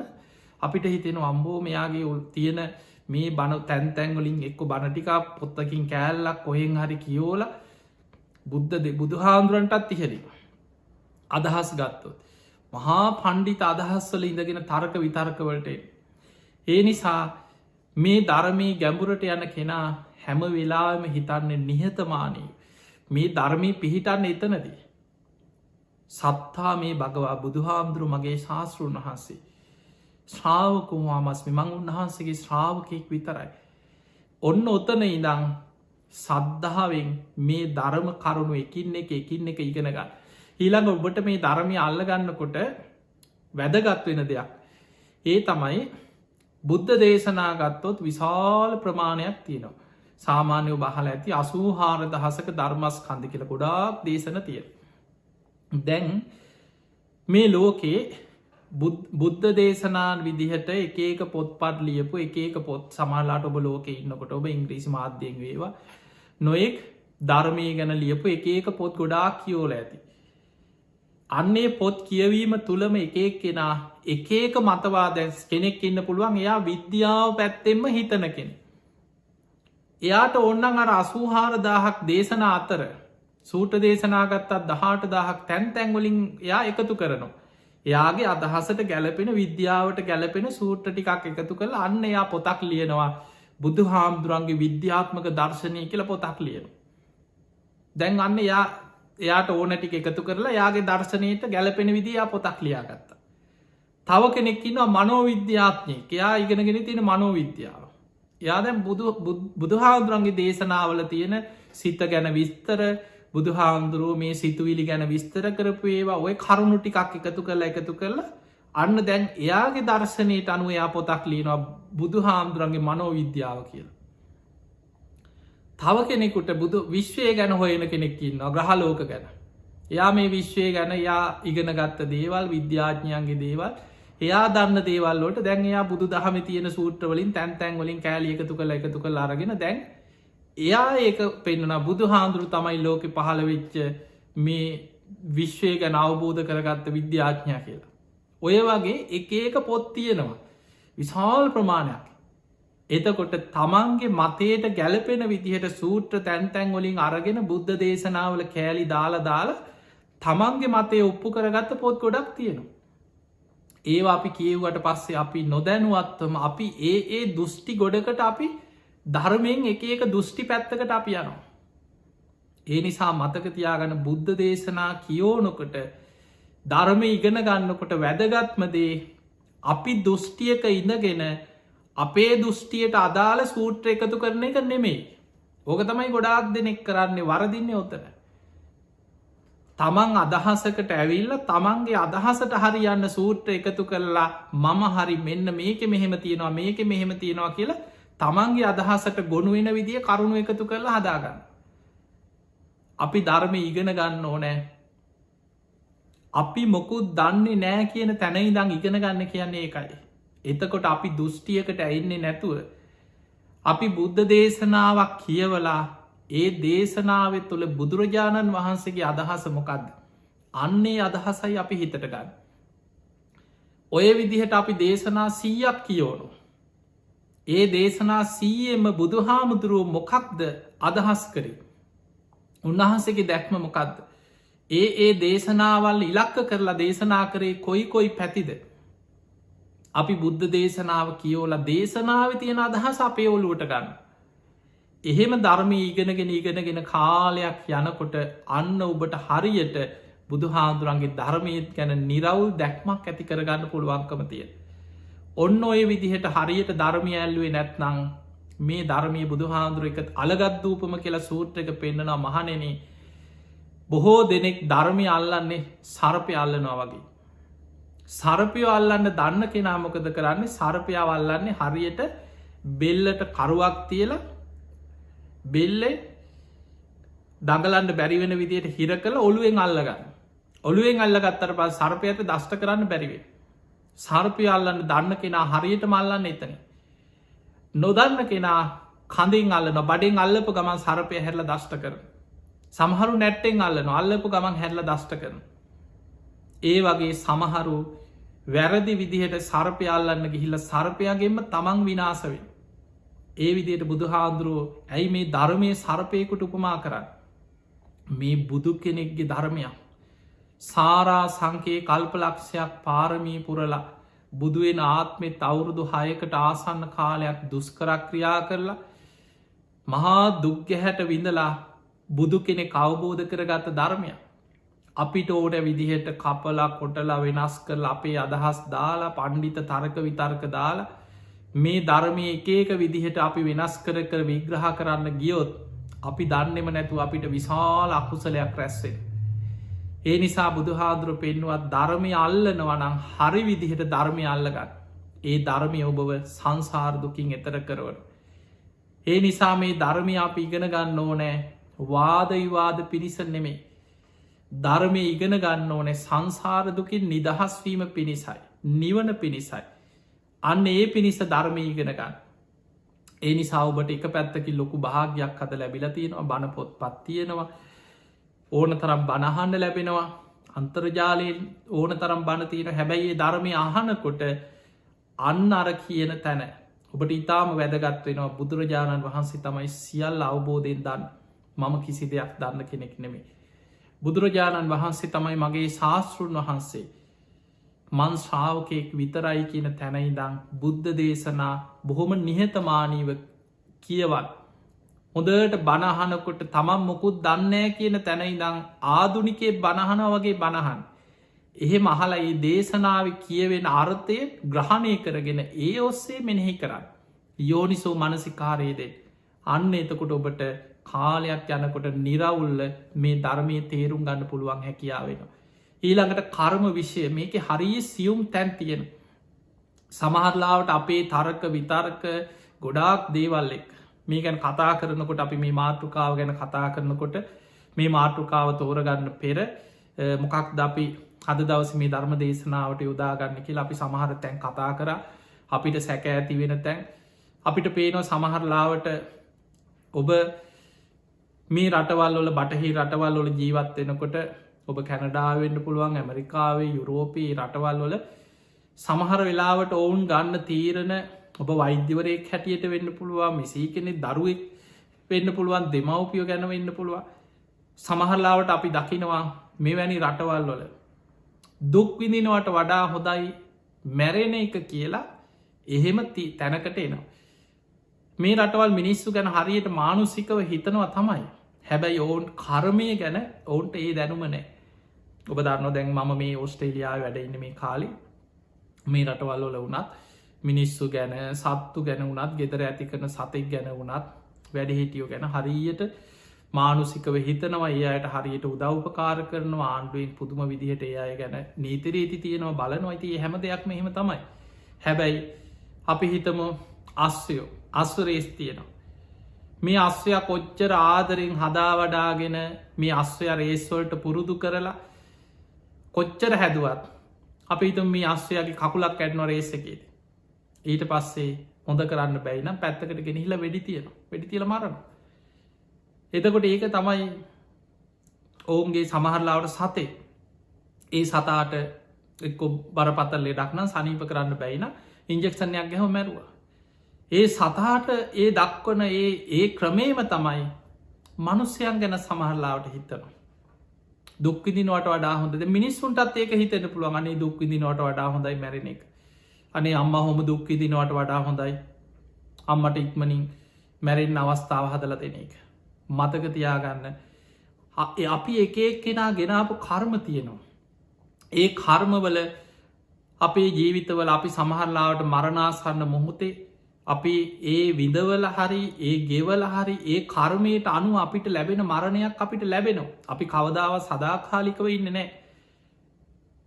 අපිට හිතෙන අම්බෝ මෙයාගේ තියෙන මේ බණ තැන්තැන්වලින් එක්ක බණටිකා පොත්තකින් කෑල්ලක් කොහෙන් හරි කියෝල බුදුහාමුදුරන්ටත් ඉහලි අදහස් ගත්තොත් මහා පණ්ඩිත අදහස්වල ඉඳගෙන තරක විතර්කවලට ඒ නිසා මේ ධර්මී ගැඹුරට යන කෙනා හැම වෙලාම හිතන්නේ නිහතමානී මේ ධර්මී පිහිටන්න එතනදී සත්තා මේ භගවා බුදුහාමුදුරු මගේ ශාස්තෘන් වහන්සේ ශ්‍රාවකුමාමස්මි මං උන්වහන්සේගේ ශ්‍රාවකයෙක් විතරයි ඔන්න ඔතන ඉඳං සද්ධාවෙන් මේ ධර්ම කරුණු එකින් එක ඉගෙන ගන්න ඊළඟ ඔබට මේ ධර්මය අල්ලගන්නකොට වැදගත් වෙන දෙයක් ඒ තමයි බුද්ධ දේශනා ගත්තොත් විශාල ප්‍රමාණයක් තියෙනවා සාමාන්‍යව බහල ඇති 84,000ක ධර්මස්කන්ධ කියලා ගොඩාක් දේශන තියෙන දැන් මේ ලෝකේ බුද්ධ දේශනාන් විදිහට එක පොත්පත් ලියපු එක පොත් සමහරලාට ඔබ ලෝකෙ ඉන්නකොට ඔබ ඉංග්‍රීසි මාධ්‍යයෙන් වේවා නොයෙක් ධර්මය ගැන ලියපු එක පොත් ගොඩාක් කියෝල ඇති අන්නේ පොත් කියවීම තුළම එකක් කෙනා එක මතවාද කෙනෙක් ඉන්න පුළුවන් එයා විද්‍යාව පැත්තෙන්ම හිතන කෙන එයාට ඔන්නන් අර 84,000ක් දේශන අතර සූට දේශනාගත්තත් 18,000ක් තැන්තැන්වලින් එයා එකතු කරනවා එයාගේ අදහසට ගැලපෙන විද්‍යාවට ගැලපෙන සූට්‍ර ටිකක් එකතු කළ අන්න එයා පොතක් ලියනවා බුදු හාමුදුරන්ගේ විද්‍යාත්මක දර්ශනය කියල පොතක් ලියන දැන් අන්න එයාට ඕනටික එකතු කරලා යාගේ දර්ශනයට ගැලපෙන විදියා පොතක් ලියාගත්ත තව කෙනෙක්කින්න මනෝවිද්‍යාත්නය එයා ඉගෙනගෙන තියෙන මනෝවිද්‍යාව එයා දැන් බුදුහාමුදුරන්ගේ දේශනාවල තියෙන සිත ගැන විස්තර බුදුහාමුදුරුව මේ සිතුවිලි ගැන විස්තර කරපු ඒවා ඔය කරුණු ටිකක් එකතු කරලා අන්න දැන් එයාගේ දර්ශනයට අනුව එයා පොතක් ලියනවා බුදුහාමුදුරන්ගේ මනෝවිද්‍යාව කියලා තව කෙනෙකුට බුදු විශ්වය ගැන හොයන කෙනෙක්කින්න ග්‍රහලෝක ගැන එයා මේ විශ්වය ගැන යා ඉගෙන ගත්ත දේවල් විද්‍යාඥයන්ගේ දේවල් එයා දන්න දේවල්ලට දැන් එයා බුදු දහම තියෙන සූට්‍රවලින් තැන්තැන්වලින් කෑලි එකතු කළ අරගෙන දැන් එයා ඒක පෙන්න්නන බුදු හාමුදුරු තමයි ලෝක පහළ වෙච්ච මේ විශ්වය ගැන අවබෝධ කරගත්ත විද්‍යාඥා කියලා ඔය වගේ එක පොත් තියෙනවා විශාල ප්‍රමාණයක් එතකොට තමන්ගේ මතයට ගැලපෙන විදිහට සූත්‍ර තැන්තැන්වලින් අරගෙන බුද්ධ දේශනාවල කෑලි දාලා තමන්ගේ මතය ඔප්පු කරගත්ත පොත් ගොඩක් තියෙනවා ඒවා අපි කියව්වට පස්සේ අපි නොදැනුවත්වම අපි ඒ දෘෂ්ටි ගොඩකට අපි ධර්මයෙන් එක දෘෂ්ටි පැත්තකට අපි යනවා ඒ නිසා මතක තියාගන්න බුද්ධ දේශනා කියෝනොකට ධර්ම ඉගෙන ගන්නකොට වැදගත්මදේ අපි දෘෂ්ටියක ඉඳගෙන අපේ දෘෂ්ටියට අදාළ සූත්‍ර එකතු කරන එක නෙමෙයි ඕක තමයි ගොඩාක් දෙනෙක් කරන්නේ වරදින්නේ ඔතන තමන් අදහසකට ඇවිල්ල තමන්ගේ අදහසට හරියන්න සූත්‍ර එකතු කරලා මම හරි මෙන්න මේක මෙහෙම තියෙනවා මේක මෙහෙම තියෙනවා කියලා තමන්ගේ අදහසට ගොුණුවෙන විදිිය කරුණු එකතු කරලා හදාගන්න අපි ධර්මය ඉගෙන ගන්න ඕනෑ අපි මොකුත් දන්නේ නෑ කියන තැන ඉදං ඉගෙන ගන්න කියන්නේ ඒකයි එතකොට අපි දෘෂ්ටියකට ඇඉන්නේ නැතුව අපි බුද්ධ දේශනාවක් කියවලා ඒ දේශනාව තුළ බුදුරජාණන් වහන්සේගේ අදහස මොකක්ද අන්නේ අදහසයි අපි හිතට ගන්න ඔය විදිහට අපි දේශනා 100ක් කියෝනු ඒ දේශනා 100ෙම බුදුහාමුදුරුව මොකක්ද අදහස් කරේ උන්වහන්සේගේ දැක්ම මොකක්ද ඒ දේශනාවල් ඉලක්ක කරලා දේශනා කරේ කොයි පැතිද. අපි බුද්ධ දේශනාව කියෝල දේශනාව තියෙන අදහස් අපේ ඔලුවට ගන්න. එහෙම ධර්මී ඉගෙනගෙන කාලයක් යනකොට අන්න ඔබට හරියට බුදු හාදුරන්ගේ ධර්මීත් ගැන නිරවුල් දැක්මක් ඇති කරගන්න පුළුවන්කම තිය. ඔන්න ඔය විදිහට හරියට ධර්මය ඇල්ලුවේ නැත්නං මේ ධර්මය බුදු හාදුර එක අලගත්දූපම කියලා සූත්‍රක පෙන්න්නනවා මහනෙන බොහෝ දෙනෙක් ධර්මය අල්ලන්නේ සරපය අල්ලනවා වගේ. සරපයෝ අල්ලන්න දන්න කෙනා මොකද කරන්නේ සරපයාව අල්ලන්නේ හරියට බෙල්ලට කරුවක් තියලා බෙල්ලෙ දඟලන්න බැරිවෙන විදියට හිර කළ ඔළුවෙන් අල්ලගන්න. ඔළුවෙන් අල්ලගත්තර පස් සර්පයට දෂ්ට කරන්න බැරිවේ. සර්පය අල්ලන්න දන්න කෙනා හරියට මල්ලන්න එතන. නොදන්න කෙනා කඳින් අල්ලන බඩෙන් අල්ලපු ගමන් සර්පය හැරල දෂ්ට කර. සමහරු නැට්ටෙන් අල්ලන අල්ලපු ගමන් හැරල දෂ්ට කරන. ඒ වගේ සමහරු වැරදි විදිහට සර්පය අල්ලන්න ගිහිල්ල සර්පයගෙන්ම තමන් විනාසවේ. ඒ විදියට බුදු හාදුරුවෝ ඇයි මේ ධර්මය සර්පයකුට උපමා කරන්න. මේ බුදු කෙනෙක්ගේ ධර්මයක්. සාරා සංකයේ කල්පලක්ෂයක් පාරමී පුරලා බුදුවෙන ආත්මෙත් අවුරුදු 6කට ආසන්න කාලයක් දුස්කරක්‍රියා කරලා මහා දුක්ගැහැට විඳලා බුදු කෙනෙ අවබෝධ කරගත්ත ධර්මයක්. අපිට ඕට විදිහට කපලා කොටලා වෙනස් කරල අපේ අදහස් දාලා පණ්ඩිත තර්ක විතර්ක දාලා මේ ධර්මය එක විදිහට අපි වෙනස් කර විග්‍රහ කරන්න ගියොත් අපි දන්නෙම නැතු අපිට විශාල අකුසලයක් රැස්සේ. ඒ නිසා බුදුහාදුර පෙන්නුවත් ධර්මය අල්ලනවනං හරි විදිහට ධර්මය අල්ලගන්න. ඒ ධර්මය ඔබව සංසාර්දුකින් එතර කරවන. ඒ නිසා මේ ධර්මය අප ඉගෙන ගන්න ඕනෑ වාදවිවාද පිරිස නෙමේ. ධර්මය ඉගෙන ගන්න ඕනෑ සංසාරදුකින් නිදහස්වීම පිණිසයි. නිවන පිණිසයි. අන්න ඒ පිණිස ධර්මය ඉගෙන ගන්න. ඒ නිසා ඔබට එක පැත්තකි ලොකු භාගයක් අද ලැබිල තියෙනවා බණ පොත් පත්තියෙනවා ඕන තරම් බණහන්න ලැබෙනවා අන්තර්ජාලයෙන් ඕන තරම් බණ තියෙන හැබැයි ධර්මය අහනකොට අන්න අර කියන තැන ඔබට ඉතාම වැදගත් වෙනවා බුදුරජාණන් වහන්සේ තමයි සියල් අවබෝධයෙන් දන්න මම කිසි දෙයක් දන්න කෙනෙක් නෙමේ. බුදුරජාණන් වහන්සේ තමයි මගේ ශාස්තෘන් වහන්සේ මන් ශ්‍රාවකයෙක් විතරයි කියන තැනයිදං බුද්ධ දේශනා බොහොම නිහතමානීව කියවත්. හොදට බණහනකොට තමන් මොකුත් දන්නෑ කියන තැනයිදං ආදුනිකේ බණහන වගේ බණහන්. එහෙ මහලා ඒ දේශනාව කියවෙන අර්ථය ග්‍රහණය කරගෙන ඒ ඔස්සේ මෙනෙහි කරන්න. යෝනිසෝ මනසිකාරයේදේ අන්න එතකොට ඔබට කාලයක් යනකොට නිරවුල්ල මේ ධර්මය තේරුම් ගන්න පුළුවන් හැකියාවෙනවා. ඊළඟට කර්ම විෂය මේක හරී සියුම් තැන් තියෙන. සමහරලාවට අපේ තරක විතර්ක ගොඩාක් දේවල්ලෙක් මේ ගැන කතා කරනකොට අපි මේ මාතෘකාව ගැන කතා කරනකොට මේ මාතෘකාව තෝරගන්න පෙර මොකක් ද අපි අද දවස මේ ධර්ම දේශනාවට යොදාගන්න කියලා අපි සමහර තැන් කතා කර අපිට සැක ඇති වෙන තැන් අපිට පේනව සමහරලාවට ඔබ මේ රටවල් වල බටහි රටවල් වල ජීවත් වෙනකොට ඔබ කැනඩාවෙන්ඩ පුළුවන් ඇමරිකාවේ යුරෝපී රටවල් වල සමහර වෙලාවට ඔවුන් ගන්න තීරණ ඔබ වෛද්‍යවරයෙක් හැටියට වෙන්න පුළුවන් මිසී කෙනෙ දරුවෙක් වෙන්න පුළුවන් දෙමවපියෝ ගැන වෙන්න පුළුවන් සමහරලාවට අපි දකිනවා මෙවැනි රටවල් වල දුක්විඳිනවට වඩා හොදයි මැරෙන එක කියලා එහෙම තැනකට එනවා. මේ රටවල් මිනිස්සු ගැන හරියට මානුසිකව හිතනවා තමයි. හැබැයි ඔවුන් කර්මය ගැන ඔවුන්ට ඒ දැනුම නෑ. ඔබ දන්න දැන් මම මේ ඔස්ට්‍රේලියාව වැඩඉන්න මේ කාලි මේ රටවල් වල වනත් මිනිස්සු ගැන සත්තු ගැන වනත් ගෙදර ඇති කරන සතෙක් ගැන වනත් වැඩහිටියෝ ගැන හරියට මානුසිකව හිතනවා ඒ අයට හරියට උදව්පකාර කරනවා ආණ්ඩුවෙන් පුදුම විදිහට ඒ අය ගැන නීතිරීති තියෙනවා බලනවා ඇති හැම දෙයක් මෙහෙම තමයි. හැබැයි අපි හිතම අස්වයෝ අස්වරේස් තියෙනවා. මේ අස්වයා කොච්චර ආදරෙන් හදා වඩාගෙන මේ අස්වය රේස්වල්ට පුරුදු කරලා කොච්චර හැදුවත් අපි හිතම මේ අස්වයාගේ කකුලක් ඇඩ්නො රේසකේද. ඊට පස්සේ හොඳ කරන්න බැයිනම් පැත්තකට ගෙනහිලා වෙඩි තියෙන වෙඩි තියල මරණ. එතකොට ඒක තමයි ඔවුන්ගේ සමහරලාවට සතේ ඒ සතාට එක්කො බරපතල් ලෙඩක්නම් සනීප කරන්න බැයින ඉන්ජෙක්ෂණයක් ගැහම මැරුවා. ඒ සතාට ඒ දක්වන ඒ ක්‍රමේම තමයි මනුස්්‍යයන් ගැන සමහරලාවට හිතනවා. දුක්විදිනවට වඩා හොඳ මිනිස්සුන්ටත් ඒක හිතට පුළුවන් අනේ දුක්විදිනවට වඩා හොඳයි මැරෙන එක අනේ අම්ම හොම දුක්විදිනවට වඩා හොඳයි අම්මට ඉක්මනින් මැරෙන් අවස්ථාව හදල දෙන එක මතක තියාගන්න අපි එක කෙනා ගෙනාපු කර්ම තියෙනවා ඒ කර්මවල අපේ ජීවිතවල අපි සමහරලාවට මරණාසන්න මොහොතේ අපි ඒ විදවල හරි ඒ ගෙවල හරි ඒ කර්මයට අනු අපිට ලැබෙන මරණයක් අපිට ලැබෙනවා අපි කවදාව සදාකාලිකව ඉන්න නෑ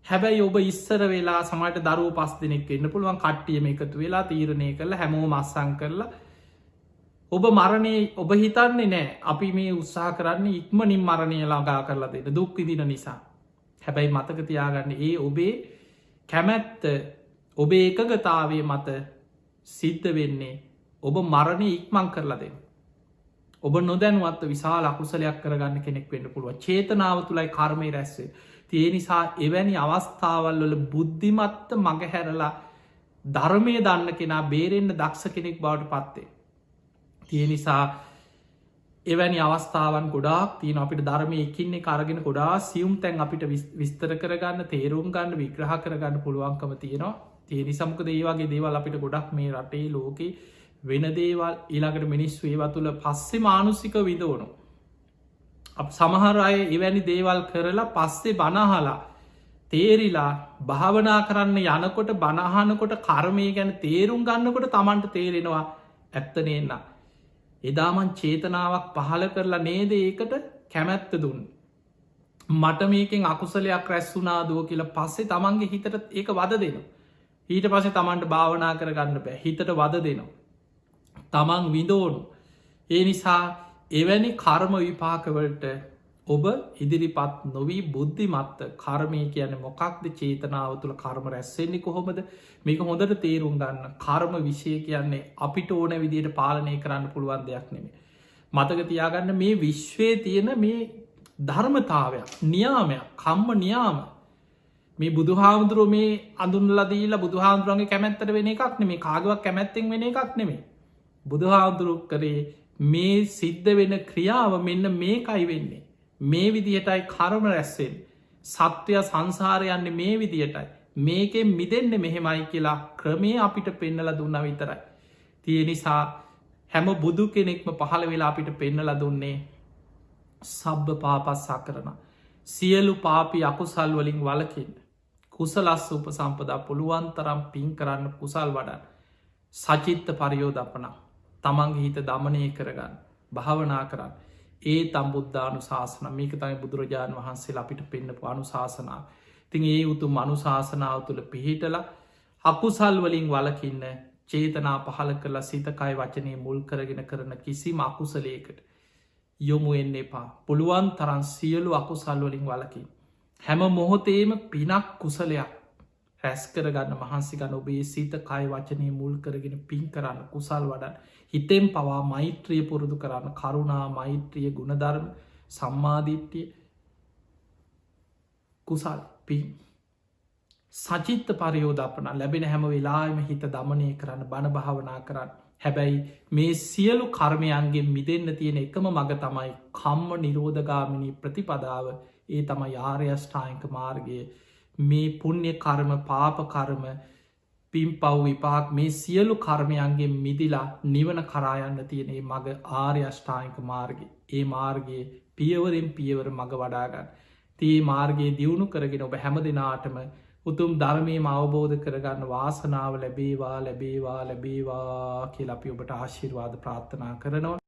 හැබැයි ඔබ ඉස්සර වෙලා සමට දරුව පස් දෙනෙක් එන්න පුළුවන් කට්ටියම එකතු වෙලා තීරණය කරල හැමෝ මස්සං කරලා ඔබ මරණය ඔබ හිතන්නේ නෑ අපි මේ උත්සාහ කරන්නේ ඉක්මනින් මරණය ලාගා කරලා දෙන්න දුක්විදින නිසා හැබැයි මතක තියාගන්න ඒ ඔබේ කැමැත්ත ඔබේ එකගතාවේ මත සිද්ධ වෙන්නේ ඔබ මරණය ඉක්මං කරලා දෙන්න ඔබ නොදැනුවත්ව විශාල අකුසලයක් කරගන්න කෙනෙක් වෙන්න පුළුව චේතනාව තුළයි කර්මය රැස්වේ තිය නිසා එවැනි අවස්ථාවල් වල බුද්ධිමත්ත මගහැරලා ධර්මය දන්න කෙනා බේරෙන්න්න දක්ෂ කෙනෙක් බවට පත්තේ තිය නිසා එවැනි අවස්ථාවන් ගොඩාක් තියන අපිට ධර්මය එකින්නේ කරගෙන ගොඩා සියුම් තැන් අපිට විස්තර කරගන්න තේරුම් ගන්න විග්‍රහ කරගන්න පුළුවන්කම තියෙනවා තිය නිසමකද ඒවාගේ දේවල් අපිට ගොඩක් මේ රටේ ලෝක වෙන දේවල් ඊළඟට මිනිස්සු ඒවා තුළ පස්සේ මානුසික විදවනු සමහර අය එවැනි දේවල් කරලා පස්සේ බනහලා තේරිලා භාවනා කරන්න යනකොට බණහනකොට කර්මය ගැන තේරුම් ගන්නකොට තමන්ට තේරෙනවා ඇත්තනේන්න එදාමන් චේතනාවක් පහල කරලා නේද ඒකට කැමැත්ත දුන්න මට මේකෙන් අකුසලයක් රැස්සුනාදුව කියලා පස්සේ තමන්ගේ හිතට ඒක වද දෙනවා ඊට පසේ තමන්ට භාවනා කරගන්න බෑ හිතට වද දෙනවා තමන් විදෝනු ඒ නිසා එවැනි කර්ම විපාකවලට ඔබ ඉදිරිපත් නොවී බුද්ධිමත්ත කර්මය කියන මොකක්ද චේතනාව තුළ කර්ම රැස්සෙන්නේ කොහොමද මේක හොඳට තේරුම් ගන්න කර්ම විෂය කියන්නේ අපිට ඕන විදියට පාලනය කරන්න පුළුවන් දෙයක් නෙමේ මතක තියාගන්න මේ විශ්වය තියෙන මේ ධර්මතාවයක් නියාමයක් කම්ම නියාම මේ බුදුහාමුදුරුව මේ අඳුන්ලදීලා බුදුහාමුදුරුවන්ගේ කැමැත්තට වෙන එකක් නෙමේ කාගවක් කැමැත්තෙන් වෙන එකක් නෙමේ බුදුහාමුදුරුව කරේ මේ සිද්ධ වෙන ක්‍රියාව මෙන්න මේකයි වෙන්නේ මේ විදිහටයි කර්ම රැස්සෙන් සත්‍යය සංසාරයන්නේ මේ විදිහටයි මේකෙන් මිදෙන්න මෙහෙමයි කියලා ක්‍රමය අපිට පෙන්නල දුන්න විතරයි තිය නිසා හැම බුදු කෙනෙක්ම පහළ වෙලා අපිට පෙන්නල දුන්නේ සබ්බ පාපස්සා කරන සියලු පාපි අකුසල් වලින් වලකින් කුසලස්ස උප සම්පදා පුළුවන් තරම් පින් කරන්න කුසල් වඩන් සචිත්ත පරියෝදපනා තමන්ගේ හිත දමනය කරගන්න භාවනා කරන්න ඒ තම්බුද්ධානු ශාසන මේක තමයි බුදුරජාණන් වහන්සේ අපිට පෙන්න්නපු අනු ශාසනාව තින් ඒ උතු මනු ශාසනාව තුළ පිහිටල අකුසල් වලින් වලකින්න චේතනා පහල කරලා සිතකයි වචනය මුල් කරගෙන කරන කිසිම අකුසලයකට යොමු එන්න එපා පුළුවන් තරන් සියලු අකුසල් වලින් වලකින් හැම මොහොතේම පිනක් කුසලයක් රැස් කරගන්න මහන්සි ගන්න ඔබේ සීත කයි වචනය මුල් කරගෙන පින් කරන්න කුසල් වඩන් හිතෙන් පවා මෛත්‍රිය පුරුදු කරන්න කරුණා මෛත්‍රිය ගුණධර්ම සම්මාධිට්්‍යිය කුසල් පින් සචිත්ත පරියෝධපන ලැබෙන හැම වෙලාම හිත දමනය කරන්න බණ භාවනා කරන්න හැබැයි මේ සියලු කර්මයන්ගේ මිදන්න තියෙන එකම මඟ තමයි කම්ම නිරෝධගාමිනී ප්‍රතිපදාව ඒ තම යාර්යෂ්ඨායක මාර්ගය මේ පුුණ්‍ය කර්ම පාප කර්ම පිම් පව් විපාක් මේ සියලු කර්මයන්ගේ මිදිලා නිවන කරායන්න තියනේ මඟ ආර්යෂ්ඨායක මාර්ග ඒ මාර්ගයේ පියවරෙන් පියවර මඟ වඩාගන්න තිේ මාර්ගයේ දියුණු කරගෙන ඔබ හැම දෙනාටම උතුම් ධර්මයම අවබෝධ කරගන්න වාසනාව ලැබේවා ලැබේවා ලැබේවා කියල අපි ඔබට ආශිර්වාද ප්‍රාර්ථනා කරනවා